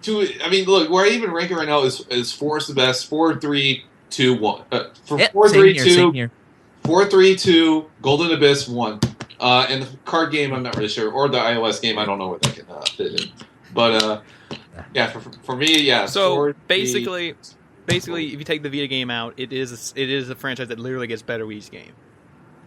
I mean, look, where I even rank it right now is 4 is the best. 4, 3, 2, 1. 4, 3, 2, 4, 3, 2, Golden Abyss 1. And the card game, I'm not really sure, or the iOS game, I don't know where that can fit in. But yeah, for me, yeah. So basically, if you take the Vita game out, it is a franchise that literally gets better with each game.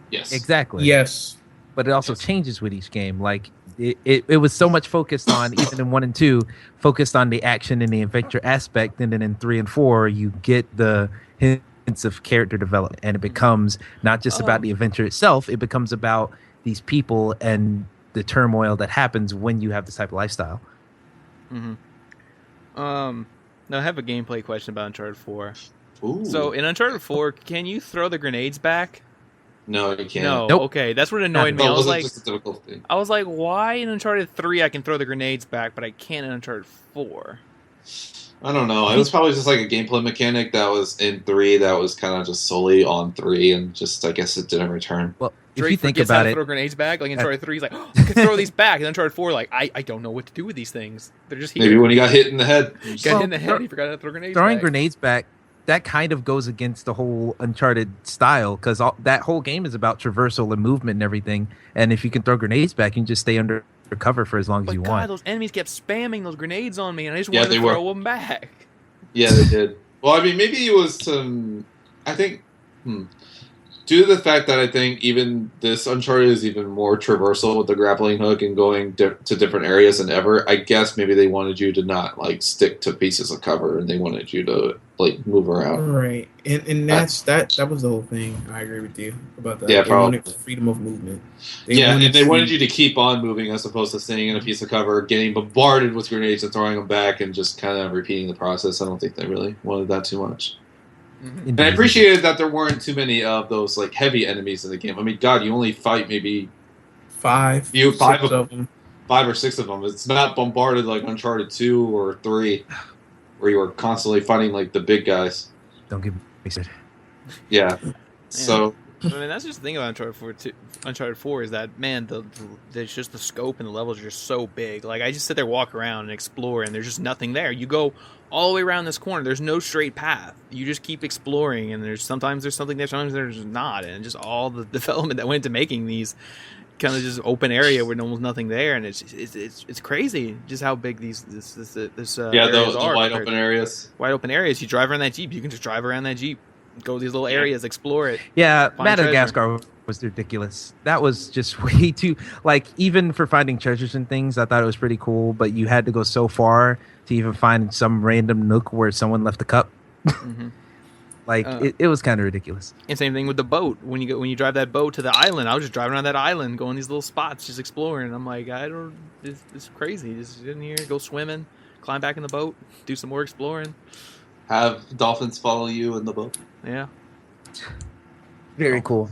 Yes, exactly. Yes, but it also changes with each game. Like it was so much focused on, even in 1 and 2, focused on the action and the adventure aspect, and then in 3 and 4, you get the of character development, and it becomes not just about the adventure itself. It becomes about these people and the turmoil that happens when you have this type of lifestyle. Mm-hmm. Now I have a gameplay question about Uncharted 4. Ooh. So in Uncharted 4, can you throw the grenades back? No, you can't. No. Nope. Okay, that's what annoyed me. No, I was like, just a typical thing. I was like, why in Uncharted 3 I can throw the grenades back, but I can't in Uncharted 4? I don't know. It was probably just like a gameplay mechanic that was in 3 that was kind of just solely on 3, and just I guess it didn't return. Well, if Drake you think forgets about how to it, throw grenades back. Like in Uncharted 3, he's like, I can throw these back. And in Uncharted 4, like, I don't know what to do with these things. They're just here. Maybe when he got hit in the head. Got hit in the head, he forgot how to throw grenades throwing back. grenades back, that kind of goes against the whole Uncharted style, because that whole game is about traversal and movement and everything. And if you can throw grenades back, you can just stay under cover for as long as you want. Those enemies kept spamming those grenades on me, and I just wanted to throw them back. Yeah, they did. Well, I mean, maybe it was some. I think, due to the fact that I think even this Uncharted is even more traversal with the grappling hook and going to different areas than ever. I guess maybe they wanted you to not like stick to pieces of cover, and they wanted you to like move around. Right, and that was the whole thing. I agree with you about that. Yeah, they probably. wanted freedom of movement. They wanted you to keep on moving as opposed to staying in a piece of cover, getting bombarded with grenades and throwing them back, and just kind of repeating the process. I don't think they really wanted that too much. Mm-hmm. And I appreciated that there weren't too many of those like heavy enemies in the game. I mean, God, you only fight maybe five of them. 5 or 6 of them. It's not bombarded like Uncharted 2 or 3, where you were constantly fighting like the big guys. Don't get me started. Yeah. So I mean, that's just the thing about Uncharted 4 is that, man, there's just the scope and the levels are just so big. Like, I just sit there, walk around, and explore, and there's just nothing there. You go all the way around this corner. There's no straight path. You just keep exploring, and sometimes there's something there, sometimes there's not. And just all the development that went into making these kind of just open area where almost nothing there, and it's crazy just how big these areas are. Wide open areas. Wide open areas. You drive around that Jeep, you can just drive around that Jeep. Go to these little areas, explore it. Yeah, Madagascar was ridiculous. That was just way too, like, even for finding treasures and things, I thought it was pretty cool, but you had to go so far to even find some random nook where someone left a cup. Mm-hmm. It was kind of ridiculous. And same thing with the boat. When you drive that boat to the island, I was just driving around that island, going these little spots, just exploring. I'm like, it's crazy. Just get in here, go swimming, climb back in the boat, do some more exploring. Have dolphins follow you in the boat. Yeah. Very cool.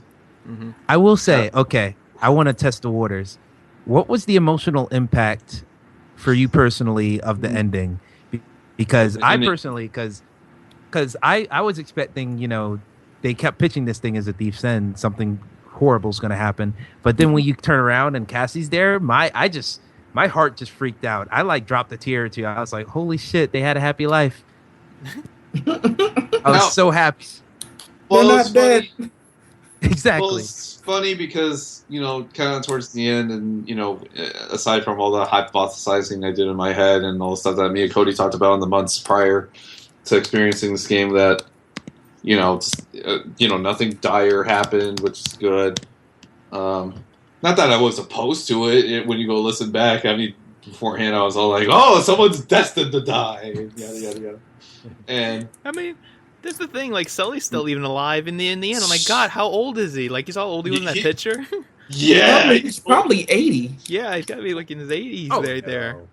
Mm-hmm. I will say, okay, I want to test the waters. What was the emotional impact for you personally of the ending? Because I personally, because I was expecting, they kept pitching this thing as a thief's end, something horrible is going to happen. But then when you turn around and Cassie's there, my heart just freaked out. I dropped a tear or two. I was like, holy shit, they had a happy life. I was so happy. Well, they're not dead. Exactly. Well, it's funny because, kind of towards the end and, aside from all the hypothesizing I did in my head and all the stuff that me and Cody talked about in the months prior to experiencing this game that, nothing dire happened, which is good. Not that I was opposed to it when you go listen back. I mean, beforehand I was all like, oh, someone's destined to die. Yada, yada, yada. And I mean, that's the thing. Like, Sully's still even alive in the end. I'm like, God, how old is he? Like, he's how old he was in that picture. Yeah, he's probably 80. Yeah, he's got to be like in his 80s there.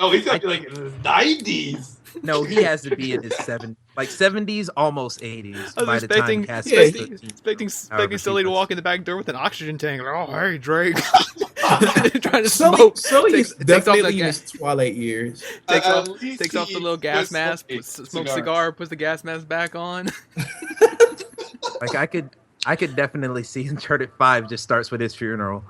Oh, he's got to be like in his 90s. No, he has to be in his 70s, almost 80s. I was expecting Sully to walk in the back door with an oxygen tank. Like, oh, hey, Drake. Trying to smoke. Sully is definitely in his twilight years. Takes off the little gas mask, smokes a cigar, puts the gas mask back on. Like, I could definitely see Uncharted 5 just starts with his funeral.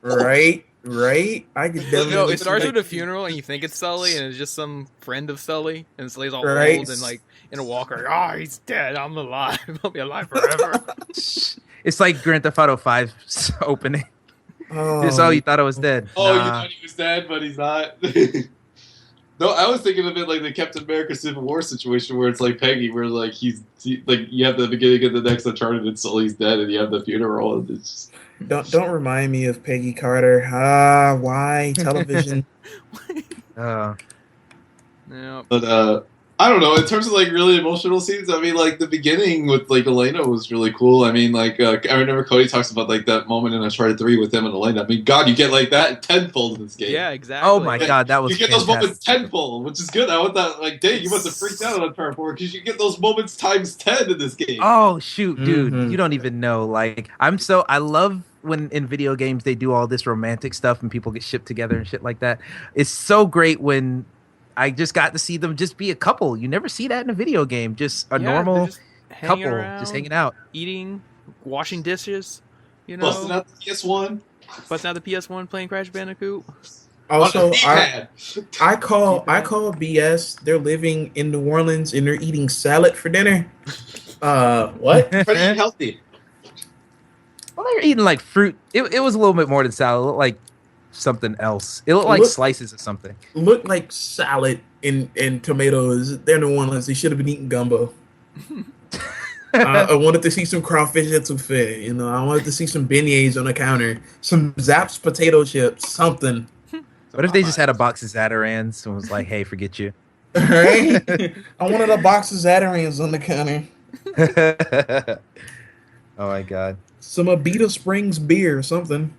Right. I could definitely. No, it starts with a funeral, and you think it's Sully, and it's just some friend of Sully, and Sully's all old and like in a walker. Oh, he's dead. I'm alive. I'll be alive forever. It's like Grand Theft Auto 5's opening. Oh, you thought I was dead. Oh, you thought he was dead, but he's not. No, I was thinking of it like the Captain America Civil War situation where it's like Peggy, where like you have the beginning of the next Uncharted and Sully's dead, and you have the funeral, and it's just... Don't remind me of Peggy Carter. Why television? Yeah. But I don't know. In terms of like really emotional scenes, I mean, like the beginning with like Elena was really cool. I mean, like I remember Cody talks about like that moment in Uncharted 3 with him and Elena. I mean, God, you get like that tenfold in this game. Yeah, exactly. Oh my God, that was you get fantastic. those moments tenfold, which is good. I want that. Like, dang, you must have freaked out on Uncharted 4 because you get those moments times 10 in this game. Oh shoot, dude, you don't even know. Like, I love when in video games they do all this romantic stuff and people get shipped together and shit like that. It's so great when I just got to see them just be a couple. You never see that in a video game. Just a normal couple just hanging out, eating, washing dishes. You know, busting out the PS1, playing Crash Bandicoot. Also, I call BS. They're living in New Orleans and they're eating salad for dinner. What? Pretty healthy. Well, they were eating like fruit. It was a little bit more than salad. It looked like something else. It looked like slices of something. Looked like salad and tomatoes. They're New Orleans. They should have been eating gumbo. I wanted to see some crawfish etouffee. You know, I wanted to see some beignets on the counter, some Zapp's potato chips, something. What if they just had a box of Zatarans and was like, "Hey, forget you." Right? I wanted a box of Zatarans on the counter. Oh my God. Some Abita Springs beer or something.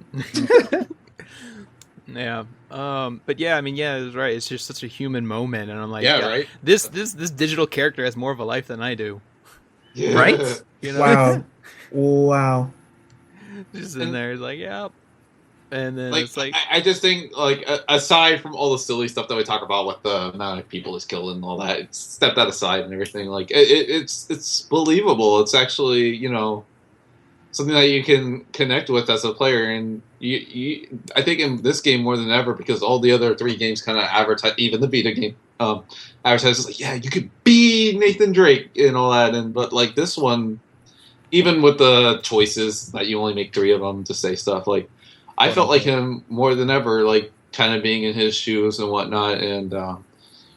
Yeah. But yeah, I mean, yeah, it's right. It's just such a human moment, and I'm like, yeah, right. This digital character has more of a life than I do. Yeah. Right? You know? Wow. Just in there, it's like, yeah. And then like, it's like, I just think, like, aside from all the silly stuff that we talk about with the amount of people it's killed and all that, step that aside and everything. Like, it's believable. It's actually, you know, something that you can connect with as a player. And I think in this game more than ever, because all the other 3 games kind of advertise, even the beta game, advertises like, yeah, you could be Nathan Drake and all that. But like this one, even with the choices that you only make 3 of them to say stuff, like I felt like him more than ever, like kind of being in his shoes and whatnot. And,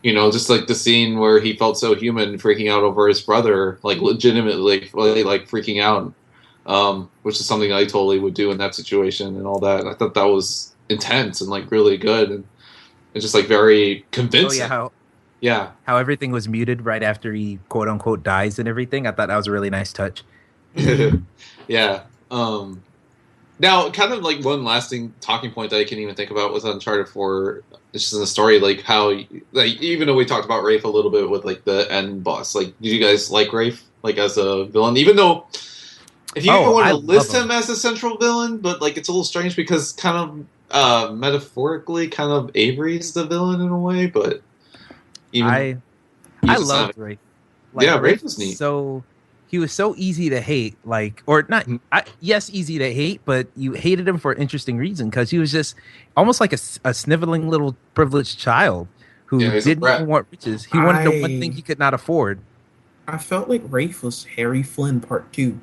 you know, just like the scene where he felt so human, freaking out over his brother, like legitimately, like freaking out. Which is something I totally would do in that situation and all that. I thought that was intense and like really good and just like very convincing. Oh yeah, how everything was muted right after he quote unquote dies and everything. I thought that was a really nice touch. Yeah. Now, kind of like one lasting talking point that I can even think about with Uncharted 4, it's just in the story, like how, like even though we talked about Rafe a little bit with like the end boss, like did you guys like Rafe like as a villain? Even though. If you even want to list him as a central villain, but like it's a little strange because kind of metaphorically, kind of Avery's the villain in a way. But even I loved Rafe. Like, yeah, Rafe was neat. So he was so easy to hate, like or not. Yes, easy to hate, but you hated him for an interesting reason because he was just almost like a sniveling little privileged child who didn't even want riches. He wanted the one thing he could not afford. I felt like Rafe was Harry Flynn Part 2.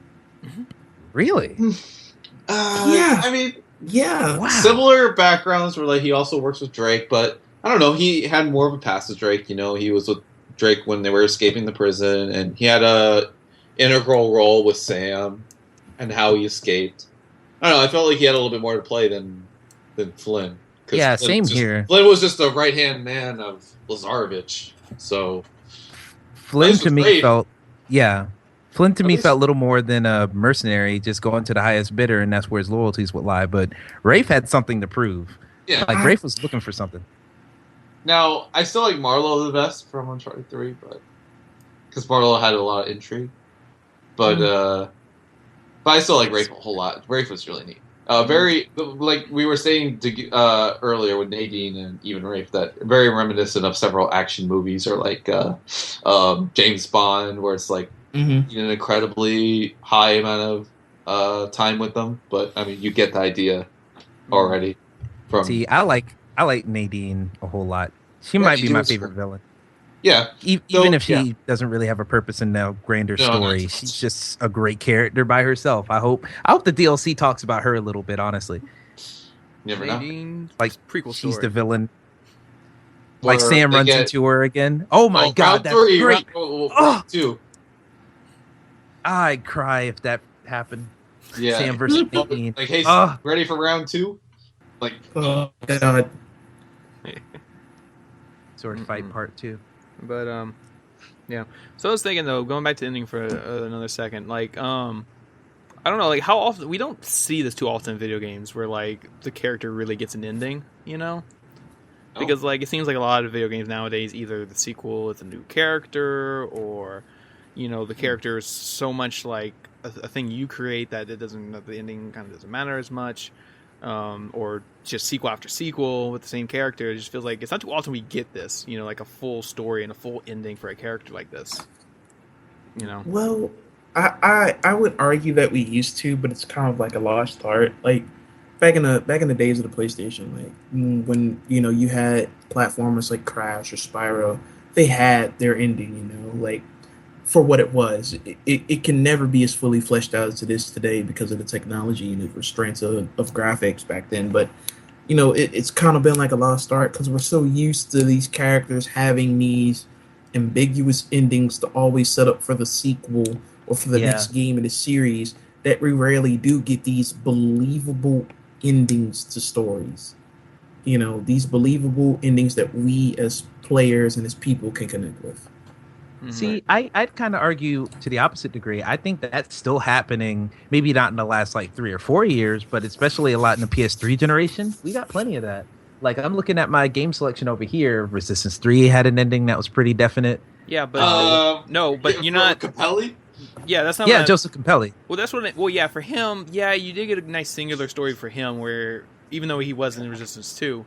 Really? Yeah. I mean, yeah. Wow. Similar backgrounds where like he also works with Drake, but I don't know. He had more of a past with Drake. You know, he was with Drake when they were escaping the prison, and he had a integral role with Sam and how he escaped. I don't know. I felt like he had a little bit more to play than Flynn. Yeah, Flynn same here. Flynn was just the right hand man of Lazarevich. So Flynn to me felt, Flynn to me felt a little more than a mercenary, just going to the highest bidder, and that's where his loyalties would lie. But Rafe had something to prove. Yeah, like Rafe was looking for something. Now, I still like Marlowe the best from Uncharted 3, but because Marlowe had a lot of intrigue. But I still like Rafe a whole lot. Rafe was really neat. Very, like we were saying earlier with Nadine and even Rafe, that very reminiscent of several action movies or like James Bond, where it's like an incredibly high amount of time with them. But I mean, you get the idea already. See, I like Nadine a whole lot. She might be my favorite villain. Yeah. Even if she doesn't really have a purpose in the grander story, she's just a great character by herself. I hope the DLC talks about her a little bit, honestly. Never know. Like, prequel she's story. the villain. Like, Sam runs into her again. Oh my God, that's great. Round 2. I'd cry if that happened. Yeah. Sam versus Nadine. Like, hey, ready for round 2? Like, oh God. Sword fight part 2. But Yeah. So I was thinking though, going back to the ending for another second, like I don't know, like how often we don't see this too often in video games where like the character really gets an ending, you know? Because like it seems like a lot of video games nowadays, either the sequel is a new character, or the character is so much like a thing you create that the ending kind of doesn't matter as much, or just sequel after sequel with the same character. It just feels like it's not too often we get this, like a full story and a full ending for a character like this. Well, I would argue that we used to, but it's kind of like a lost art. Like back in the days of the PlayStation, like when you had platformers like Crash or Spyro, they had their ending. Like for what it was, it can never be as fully fleshed out as it is today because of the technology and the restraints of graphics back then. But it's kind of been like a lost art because we're so used to these characters having these ambiguous endings to always set up for the sequel or for the next game in the series that we rarely do get these believable endings to stories. These believable endings that we as players and as people can connect with. See, I'd kind of argue to the opposite degree. I think that's still happening, maybe not in the last like 3 or 4 years, but especially a lot in the PS3 generation. We got plenty of that. Like I'm looking at my game selection over here. Resistance 3 had an ending that was pretty definite. Yeah, but no, but you're not Capelli. Yeah, that's not. Yeah, Joseph Capelli. Well, that's what. Well, yeah, for him, yeah, you did get a nice singular story for him, where even though he was in Resistance 2,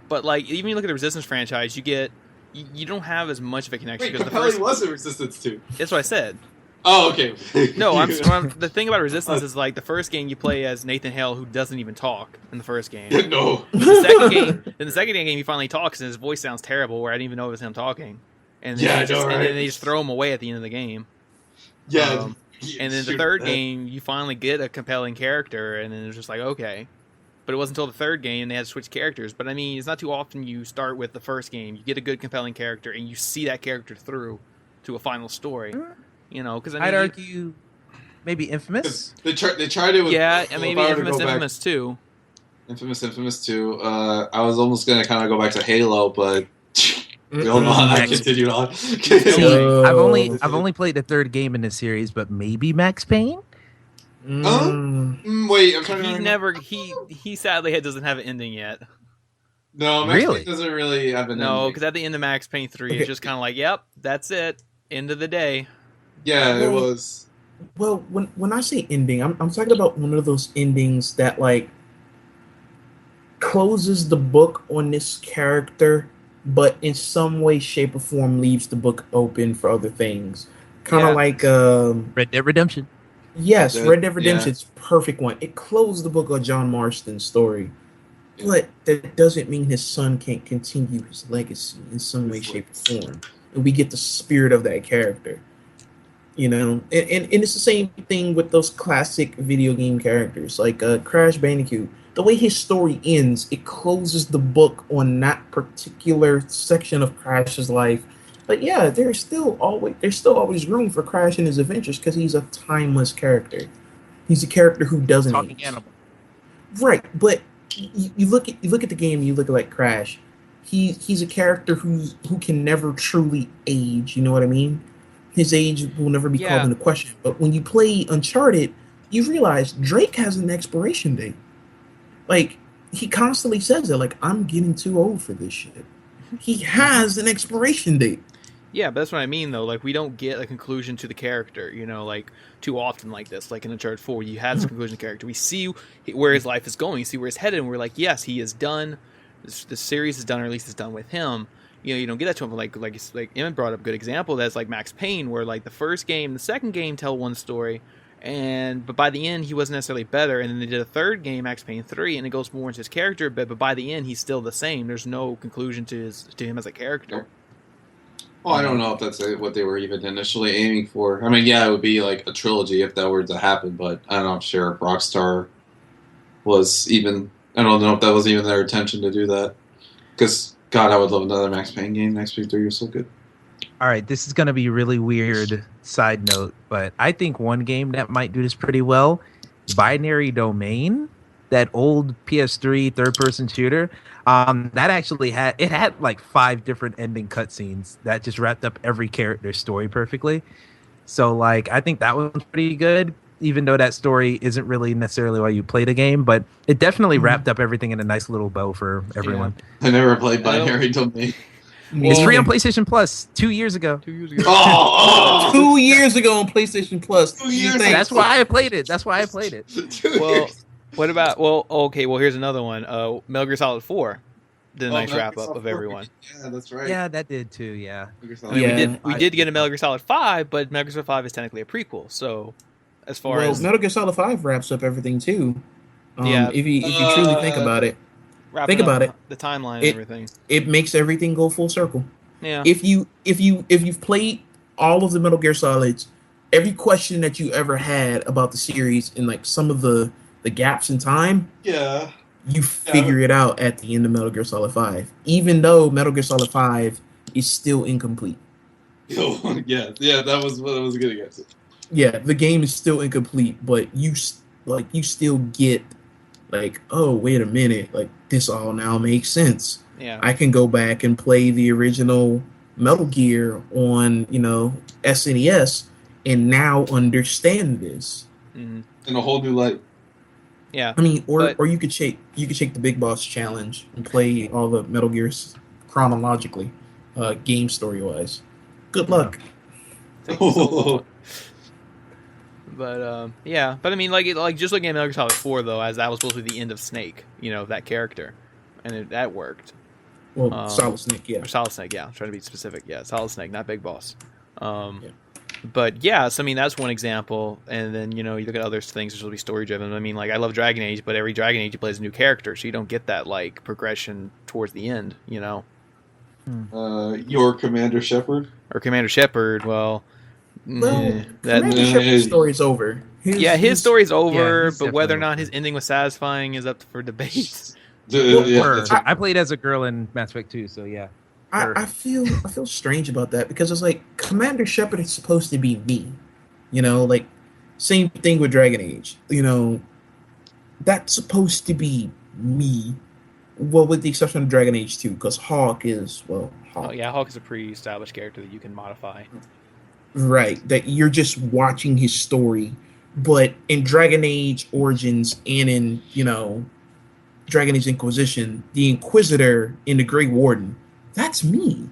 but like even you look at the Resistance franchise, you don't have as much of a connection. Wait, Capelli was in Resistance 2. That's what I said. Oh, okay. No, the thing about Resistance is like the first game you play as Nathan Hale, who doesn't even talk in the first game. No. In the second game, he finally talks, and his voice sounds terrible, where I didn't even know it was him talking. And then, and then they just throw him away at the end of the game. Yeah. And then the third game, you finally get a compelling character, and then it's just like, okay. But it wasn't until the third game they had to switch characters. But I mean, it's not too often you start with the first game, you get a good compelling character, and you see that character through to a final story. Because I'd argue maybe Infamous. They tried it with maybe Infamous 2. Infamous 2. I was almost gonna kind of go back to Halo, but hold on, I continued on. I've only played the third game in this series, but maybe Max Payne. Wait, I'm trying to. He sadly doesn't have an ending yet. No, Max Payne doesn't really have an ending. No, because at the end of Max Payne 3, it's just kind of like, yep, that's it, end of the day. Yeah, it was. Well, when I say ending, I'm talking about one of those endings that like closes the book on this character, but in some way, shape, or form leaves the book open for other things. Kind of like Red Dead Redemption. Yes, Red Dead Redemption is a perfect one. It closed the book of John Marston's story, but that doesn't mean his son can't continue his legacy in some way, shape, or form. And we get the spirit of that character. And it's the same thing with those classic video game characters like Crash Bandicoot. The way his story ends, it closes the book on that particular section of Crash's life. But yeah, there's still always room for Crash and his adventures because he's a timeless character. He's a character who doesn't age. Animal. Right, but you look at the game, you look at like Crash. He's a character who can never truly age. You know what I mean? His age will never be called into question. But when you play Uncharted, you realize Drake has an expiration date. Like, he constantly says that, like, I'm getting too old for this shit. He has an expiration date. Yeah, but that's what I mean, though. Like, we don't get a conclusion to the character, like, too often like this. Like in Uncharted 4, you had this conclusion to the character. We see where his life is going. You see where he's headed, and we're like, yes, he is done. The series is done, or at least it's done with him. You don't get that to him. Like Emmett brought up a good example. That's like Max Payne, where like the first game, the second game tell one story, but by the end he wasn't necessarily better. And then they did a third game, Max Payne 3, and it goes more into his character a bit. But by the end, he's still the same. There's no conclusion to him as a character. Well, I don't know if that's what they were even initially aiming for. I mean, yeah, it would be like a trilogy if that were to happen. But I don't know if sure Rockstar was even. I don't know if that was even their intention to do that. Because God, I would love another Max Payne game. Max Payne 3 was so good. All right, this is going to be really weird side note, but I think one game that might do this pretty well, Binary Domain. that old PS3 third-person shooter, that actually had like 5 different ending cutscenes that just wrapped up every character's story perfectly. So like I think that one's pretty good, even though that story isn't really necessarily why you play the game, but it definitely wrapped up everything in a nice little bow for everyone. I never played Binary Domain. It's free on PlayStation Plus 2 years ago. 2 years ago. 2 years ago on PlayStation Plus. 2 years. That's why I played it. Well, what about? Well, okay. Well, here's another one. Metal Gear Solid 4 did a nice wrap up of everyone. Yeah, that's right. Yeah, that did too. Yeah. I mean, we did get a Metal Gear Solid 5, but Metal Gear Solid 5 is technically a prequel. So, as far as Metal Gear Solid 5 wraps up everything too. Yeah. If you truly think about it, the timeline and everything. It makes everything go full circle. Yeah. If you've played all of the Metal Gear Solids, every question that you ever had about the series and like some of the gaps in time, you figure it out at the end of Metal Gear Solid 5. Even though Metal Gear Solid 5 is still incomplete. Yeah, that was what I was gonna get to. Yeah, the game is still incomplete, but you still get like, oh, wait a minute, like this all now makes sense. Yeah, I can go back and play the original Metal Gear on, SNES and now understand this in a whole new light. Yeah, I mean, or you could take the Big Boss challenge and play all the Metal Gears chronologically, game story wise. Good luck. But I mean, like just looking at Metal Gear Solid 4 though, as that was supposed to be the end of Snake, that character, and that worked. Well, Solid Snake, yeah. Or Solid Snake, yeah. I'm trying to be specific. Yeah, Solid Snake, not Big Boss. But yeah, so I mean that's one example, and then you look at other things which will be story driven. I mean, like I love Dragon Age, but every Dragon Age you play as a new character, so you don't get that like progression towards the end, Your Commander Shepard or Commander Shepard. Well, Commander Shepard's story's over. His story's over, but whether or not his ending was satisfying is up for debate. I played as a girl in Mass Effect 2, so yeah. I feel strange about that because it's like Commander Shepard is supposed to be me, like same thing with Dragon Age, that's supposed to be me. Well, with the exception of Dragon Age 2, because Hawk is Hawk. Oh yeah, Hawk is a pre-established character that you can modify. Right, that you're just watching his story, but in Dragon Age Origins and in Dragon Age Inquisition, the Inquisitor and the Grey Warden. That's me,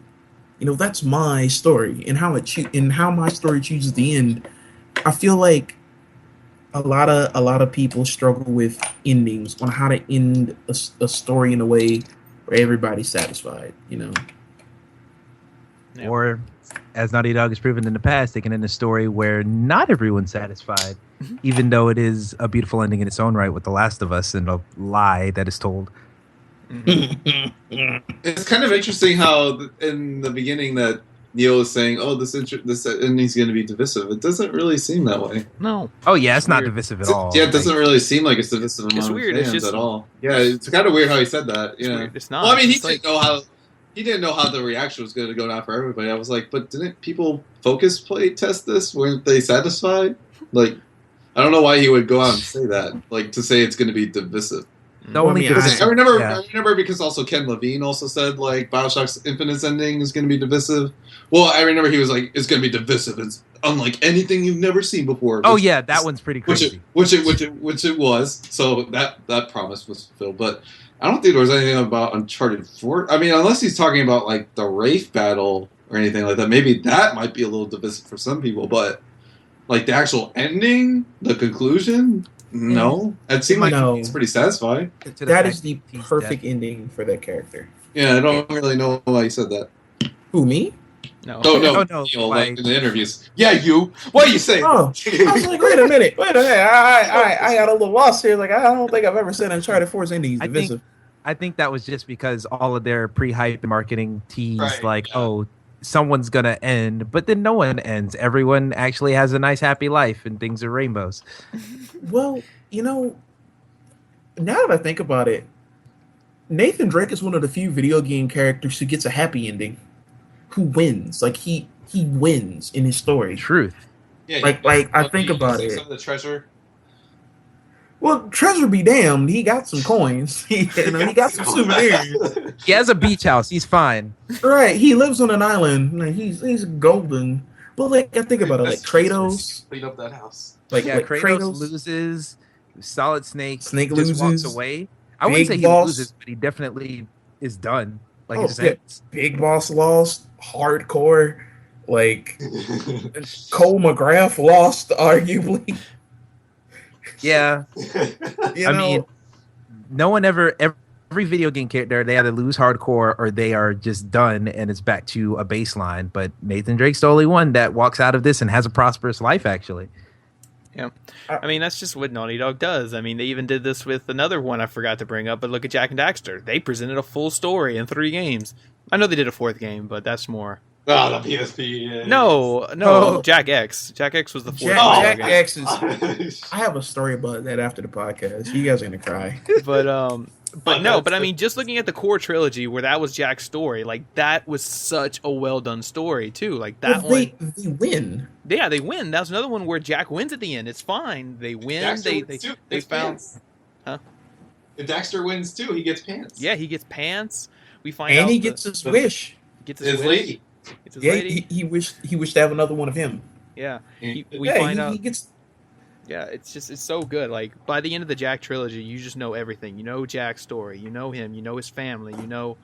that's my story, and how my story chooses the end. I feel like a lot of people struggle with endings on how to end a story in a way where everybody's satisfied. Yeah. Or, as Naughty Dog has proven in the past, they can end a story where not everyone's satisfied, even though it is a beautiful ending in its own right with The Last of Us and a lie that is told. It's kind of interesting how in the beginning that Neil is saying, "Oh, this ending's going to be divisive." It doesn't really seem that way. No. Oh yeah, it's not divisive at all. Yeah, it doesn't really seem like it's divisive among fans it's just, at all. Yeah, it's kind of weird how he said that. Yeah, it's not. Well, I mean, he didn't know how the reaction was going to go down for everybody. I was like, but didn't people focus play test this? Weren't they satisfied? Like, I don't know why he would go out and say that. Like to say it's going to be divisive. I remember because also Ken Levine also said like BioShock's Infinite's ending is going to be divisive. Well, I remember he was like, it's going to be divisive. It's unlike anything you've never seen before. That one's pretty crazy. Which it was. So that promise was fulfilled. But I don't think there was anything about Uncharted 4. I mean, unless he's talking about like the Wraith battle or anything like that, maybe that might be a little divisive for some people. But like the actual ending, the conclusion. No, it seemed like it's pretty satisfying. That is the perfect ending for that character. Yeah, I don't really know why you said that. Who, me? No. Like in the interviews. Yeah, you. What are you saying? Oh, I was like, wait a minute. I got a little lost here. Like, I don't think I've ever said Uncharted 4's ending is divisive. I think that was just because all of their pre-hype and marketing teased someone's gonna end, but then no one ends. Everyone actually has a nice happy life and things are rainbows. Well, now that I think about it, Nathan Drake is one of the few video game characters who gets a happy ending, who wins. Like he wins in his story. Truth. Yeah, like I think about it. Some of the treasure. Well, treasure be damned. He got some coins. He got some souvenirs. He has a beach house. He's fine. Right. He lives on an island. Like, he's golden. But like, I think about it, like Kratos. Clean up that house. Like Kratos loses. Solid Snake. Snake just loses. walks away. I wouldn't say he loses, but he definitely is done. Like Big Boss lost. Hardcore. Like Cole McGrath lost, arguably. Yeah. I mean, no one every video game character, they either lose hardcore or they are just done and it's back to a baseline. But Nathan Drake's the only one that walks out of this and has a prosperous life, actually. Yeah. I mean, that's just what Naughty Dog does. I mean, they even did this with another one I forgot to bring up, but look at Jak and Daxter. They presented a full story in 3 games. I know they did a 4th game, but that's more... Oh, the PSP. Yeah. No, Jak X. Jak X was the 4th Jak X is... I have a story about that after the podcast. You guys are going to cry. But I mean, just looking at the core trilogy where that was Jak's story, like that was such a well done story too. Like that they win. Yeah, they win. That's another one where Jak wins at the end. It's fine. They win. Daxter They found, huh? And Daxter wins too. He gets pants. Yeah, he gets pants. We find and out he gets his wish. He gets his lady. It's his lady. He wished to have another one of him. Yeah, we find out he gets. Yeah, it's so good. Like by the end of the Jak trilogy, you just know everything. You know Jak's story. You know him. You know his family. You know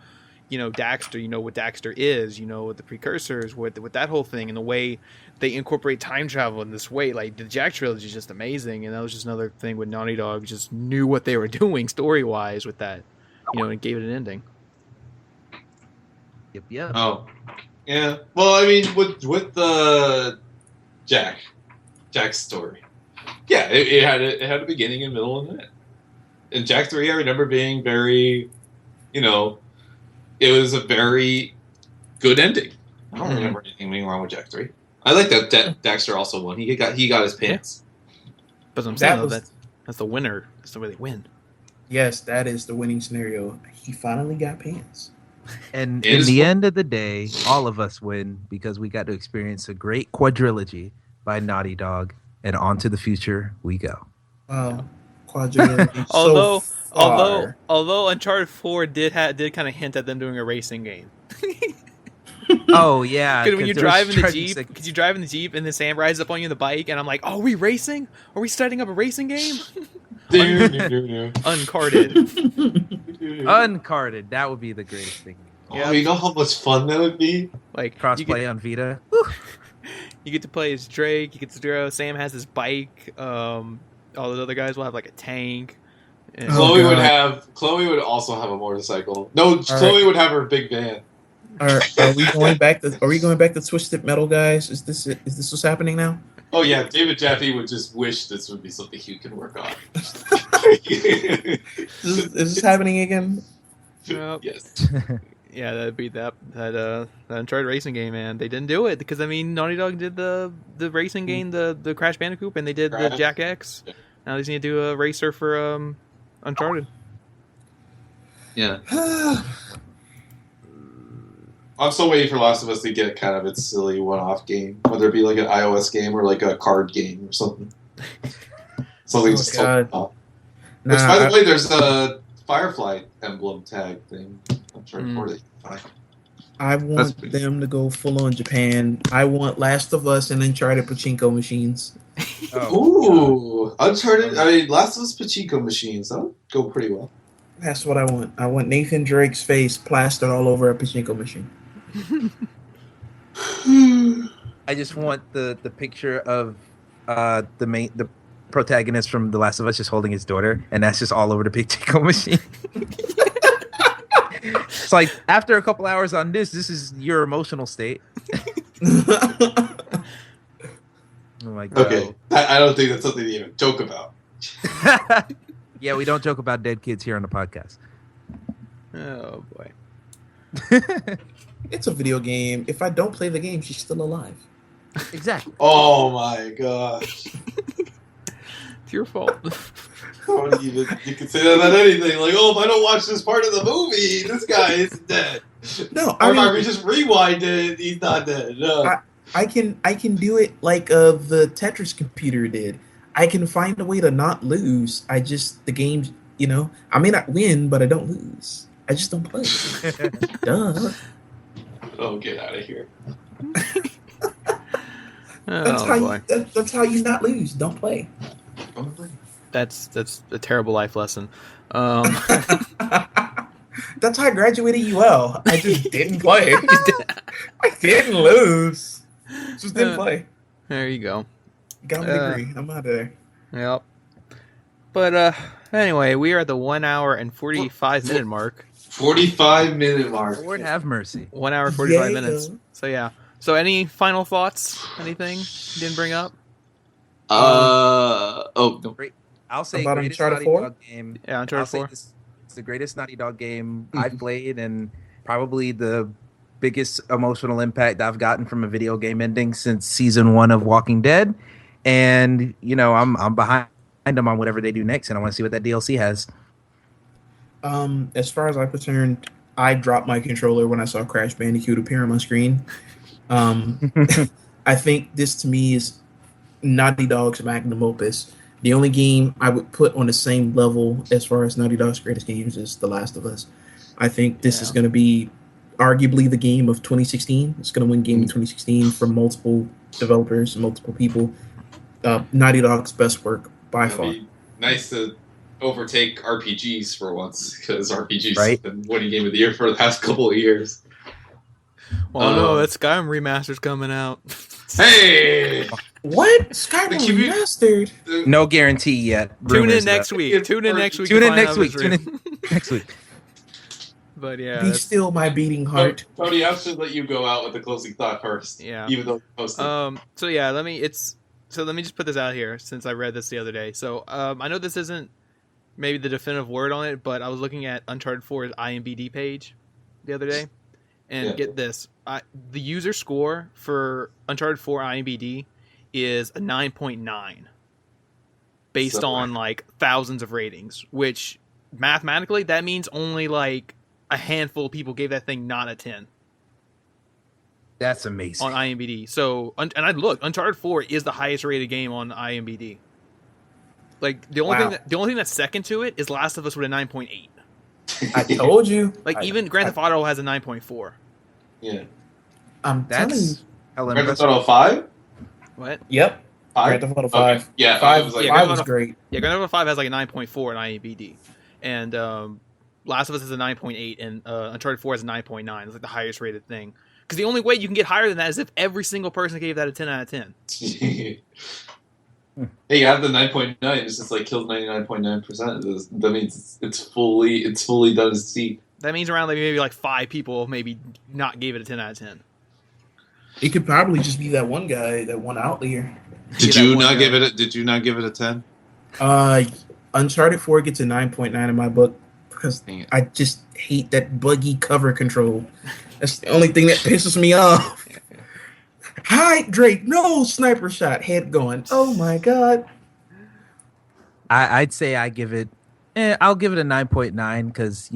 Daxter. You know what Daxter is. You know what the precursors with that whole thing and the way they incorporate time travel in this way. Like the Jak trilogy is just amazing, and that was just another thing with Naughty Dog just knew what they were doing story wise with that, and gave it an ending. Yep. Oh, yeah. Well, I mean, with the Jak's story. Yeah, it had a beginning and middle and end. In Jak 3, I remember being very, it was a very good ending. I don't remember anything being wrong with Jak 3. I like that Daxter also won. He got his pants. But I'm saying that's the winner. That's the way they win. Yes, that is the winning scenario. He finally got pants. And in the end of the day, all of us win because we got to experience a great quadrilogy by Naughty Dog. And on to the future we go. Wow, quadrilogy. although Uncharted 4 did kind of hint at them doing a racing game. Oh yeah, because when you drive in the Jeep, and then Sam rides up on you in the bike, and I'm like, "Oh, are we racing? Are we starting up a racing game?" Uncarded. Uncarded. That would be the greatest thing. Oh, you know how much fun that would be? Like crossplay on Vita. You get to play as Drake. You get to throw. Sam has his bike. All those other guys will have like a tank. Chloe would also have a motorcycle. No, Chloe would have her big van. Are we going back to Twisted Metal, guys? Is this what's happening now? Oh yeah, David Jaffe would just wish this would be something he could work on. Is this happening again? Yes. Yeah, that'd be that Uncharted racing game, man. They didn't do it because Naughty Dog did the racing game, the Crash Bandicoot, and they did the Jak X. Now they just need to do a racer for Uncharted. Yeah. I'm still waiting for Last of Us to get kind of its silly one-off game, whether it be like an iOS game or like a card game or something. Something to talk about. Which, by the way, there's a Firefly emblem tag thing. I'm sure for it. I want them to go full on Japan. I want Last of Us and Uncharted pachinko machines. Uncharted. I mean, Last of Us pachinko machines. That would go pretty well. That's what I want. I want Nathan Drake's face plastered all over a pachinko machine. I just want the picture of the protagonist from The Last of Us just holding his daughter, and that's just all over the pachinko machine. It's like after a couple hours on this is your emotional state. Oh my god. Okay, I don't think that's something to even joke about. Yeah, we don't joke about dead kids here on the podcast. Oh boy. It's a video game. If I don't play the game, she's still alive. Exactly. Oh my gosh. It's your fault. You can say that about anything. Like, if I don't watch this part of the movie, this guy is dead. No, I mean, if I just rewind it, he's not dead. No. I can do it like the Tetris computer did. I can find a way to not lose. The game, I may not win, but I don't lose. I just don't play. Duh. Oh, get out of here. That's how you not lose. Don't play. That's a terrible life lesson. That's how I graduated UL. I just didn't play. I didn't lose. Just didn't play. There you go. Got my degree. I'm out of there. Yep. But anyway, we are at the 1 hour and 45 minute mark. 45-minute mark. Lord have mercy. 1 hour 45 minutes. So yeah. So any final thoughts? Anything you didn't bring up? No. I'll say about greatest Uncharted Naughty 4? Dog game. Yeah, Uncharted 4. It's the greatest Naughty Dog game I've played, and probably the biggest emotional impact I've gotten from a video game ending since season 1 of Walking Dead. And I'm behind them on whatever they do next, and I want to see what that DLC has. As far as I'm concerned, I dropped my controller when I saw Crash Bandicoot appear on my screen. I think this to me is Naughty Dog's magnum opus. The only game I would put on the same level as far as Naughty Dog's greatest games is The Last of Us. I think this is going to be arguably the game of 2016. It's going to win game of 2016 from multiple developers and multiple people. Naughty Dog's best work by far. Nice to overtake RPGs for once, because RPGs right? have been winning game of the year for the past couple of years. Oh no, that Skyrim remaster's coming out. Hey! What? Skyrim remastered? No guarantee yet. Tune in next week. Tune in next week. But yeah, Be still my beating heart. Tony, I should let you go out with the closing thought first. Yeah. Even though posted. So let me just put this out here since I read this the other day. So I know this isn't maybe the definitive word on it, but I was looking at Uncharted 4's IMDb page the other day, and get this: the user score for Uncharted 4 IMDb is a 9.9, based on like thousands of ratings, which mathematically that means only like a handful of people gave that thing not a 10. That's amazing. On IMDb. So, and I looked, Uncharted 4 is the highest rated game on IMDb. Like the only thing that's second to it is Last of Us with a 9.8. I told you. Like even Grand Theft Auto has a 9.4. Yeah. That's Grand Theft Auto 5? What? Yep. 5? Grand Theft Auto 5. Okay. Yeah, 5 was was great. Yeah, Grand Theft Auto 5 has like a 9.4 on IMDb. And Last of Us is a 9.8 and Uncharted 4 has a 9.9. It's like the highest rated thing. Because the only way you can get higher than that is if every single person gave that a 10 out of 10. Hey, you have the 9.9. It's just like kills 99.9%. That means it's fully done its seed. That means around like maybe like 5 people maybe not gave it a 10 out of 10. It could probably just be that one guy, that one outlier. Did you not give it a 10? Uncharted 4 gets a 9.9 in my book because I just hate that buggy cover control. That's the only thing that pisses me off. Hi, Drake. No sniper shot. Head going. Oh my god. I'd say I'll give it a 9.9 because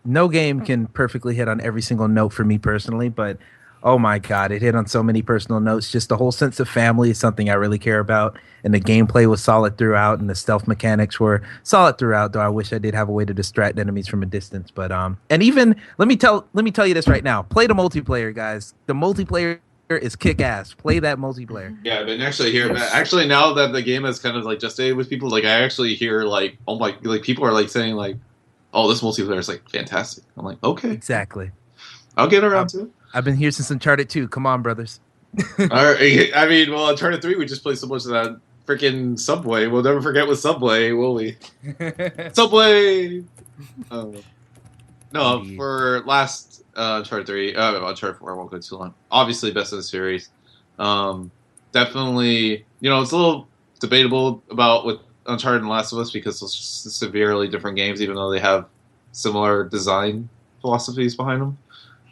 no game can perfectly hit on every single note for me personally, but oh my god, it hit on so many personal notes. Just the whole sense of family is something I really care about, and the gameplay was solid throughout, and the stealth mechanics were solid throughout. Though I wish I did have a way to distract enemies from a distance. But and even let me tell you this right now: play the multiplayer, guys. The multiplayer is kick ass. Play that multiplayer. Yeah, but actually now that the game has kind of like gestated with people, like I actually hear like people are like saying like, oh, this multiplayer is like fantastic. I'm like, okay, exactly. I'll get around to it. I've been here since Uncharted 2. Come on, brothers. All right. I mean, well, Uncharted 3, we just played so much of that freaking Subway. We'll never forget with Subway, will we? Subway! No, for last Uncharted 3, Uncharted 4, I won't go too long. Obviously, best of the series. Definitely, it's a little debatable about with Uncharted and Last of Us because those are severely different games, even though they have similar design philosophies behind them.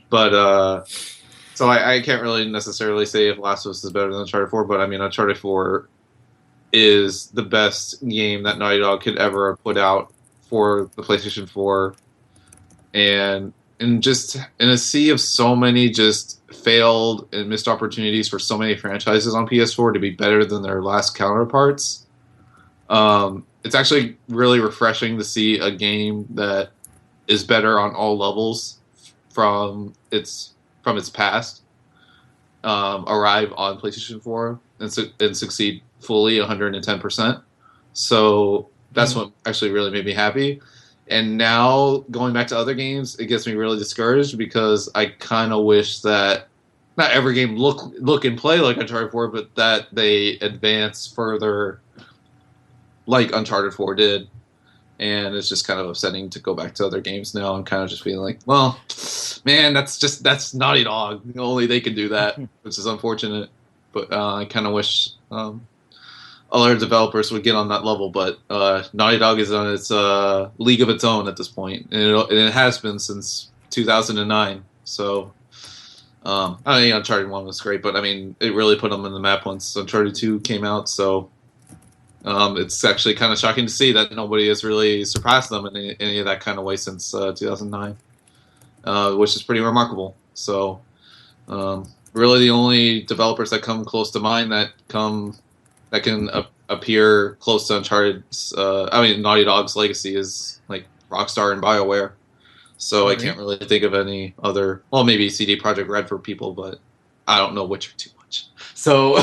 But, so I can't really necessarily say if Last of Us is better than Uncharted 4, but I mean, Uncharted 4 is the best game that Naughty Dog could ever put out for the PlayStation 4. And just in a sea of so many just failed and missed opportunities for so many franchises on PS4 to be better than their last counterparts, It's actually really refreshing to see a game that is better on all levels from its past arrive on PlayStation 4 and succeed fully 110%. So that's what actually really made me happy. And now going back to other games, it gets me really discouraged because I kind of wish that not every game look and play like Uncharted 4, but that they advance further like Uncharted 4 did. And it's just kind of upsetting to go back to other games now and kind of just feeling like, well, man, that's Naughty Dog. Only they can do that, which is unfortunate. But I kind of wish other developers would get on that level. But Naughty Dog is on its league of its own at this point, and it has been since 2009. So I mean, Uncharted 1 was great, but I mean, it really put them in the map once Uncharted 2 came out. So it's actually kind of shocking to see that nobody has really surpassed them in any of that kind of way since 2009, which is pretty remarkable. So really the only developers that come close to mind that can appear close to Uncharted's, Naughty Dog's legacy is like Rockstar and BioWare. So I can't really think of any other, well, maybe CD Projekt Red for people, but I don't know Witcher too much. So,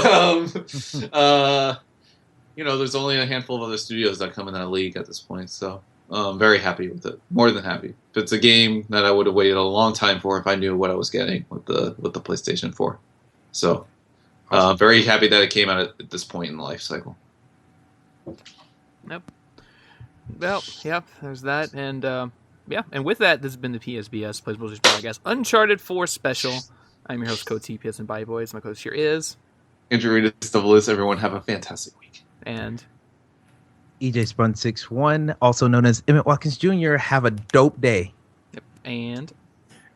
there's only a handful of other studios that come in that league at this point. So I'm very happy with it. More than happy. It's a game that I would have waited a long time for if I knew what I was getting with the PlayStation 4. So very happy that it came out at this point in the life cycle. Yep. Well, yep, there's that. And and with that, this has been the PSBS Plays Bullshit Podcast Uncharted 4 special. I'm your host, Code TPS and Bye Boys. My coach here is Andrew Reedus. Everyone have a fantastic week. And EJ Spun 61, also known as Emmett Watkins Jr. Have a dope day. Yep.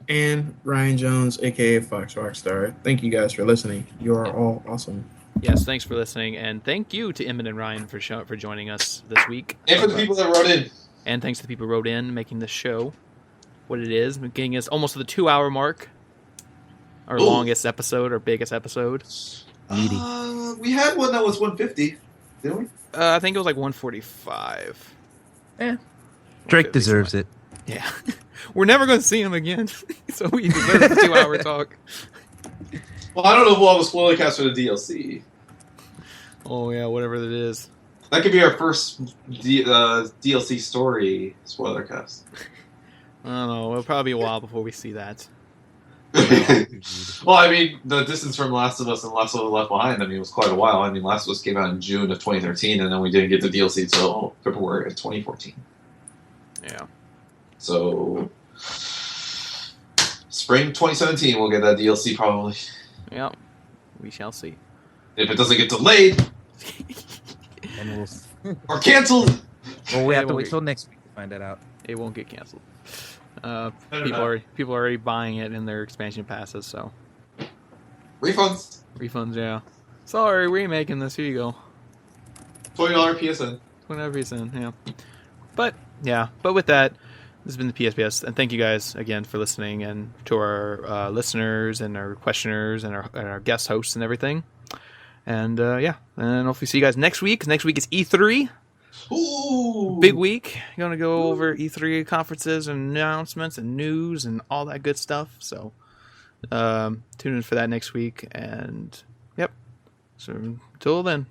And Ryan Jones, aka Fox Rockstar. Thank you guys for listening. You are all awesome. Yes, thanks for listening, and thank you to Emmett and Ryan for joining us this week. And for the people that wrote in. And thanks to the people who wrote in, making this show what it is, getting us almost to the 2-hour mark. Our longest episode, our biggest episode. We had one that was 150, didn't we? I think it was like 145. Drake deserves it. Yeah. We're never going to see him again, so we deserve a 2-hour talk. Well, I don't know if we'll have a spoiler cast for the DLC. Oh, yeah, whatever it is. That could be our first DLC story spoiler cast. I don't know. It'll probably be a while before we see that. Well, I mean, the distance from Last of Us and Last of Us Left Behind, it was quite a while. I mean, Last of Us came out in June of 2013, and then we didn't get the DLC until February of 2014. Yeah. So, spring 2017, we'll get that DLC probably. Yep. We shall see. If it doesn't get delayed And or canceled. we have to wait till next week to find that out. It won't get canceled. People are already buying it in their expansion passes, so Refunds, yeah. Sorry, we're remaking this. Here you go. $20 PSN. $20 PSN, yeah. But with that, this has been the PSBS, and thank you guys again for listening, and to our listeners and our questioners and our guest hosts and everything. And and hopefully see you guys next week. Next week is E3. Ooh. Big week. Going to go over E3 conferences and announcements and news and all that good stuff. So tune in for that next week. And yep. So until then.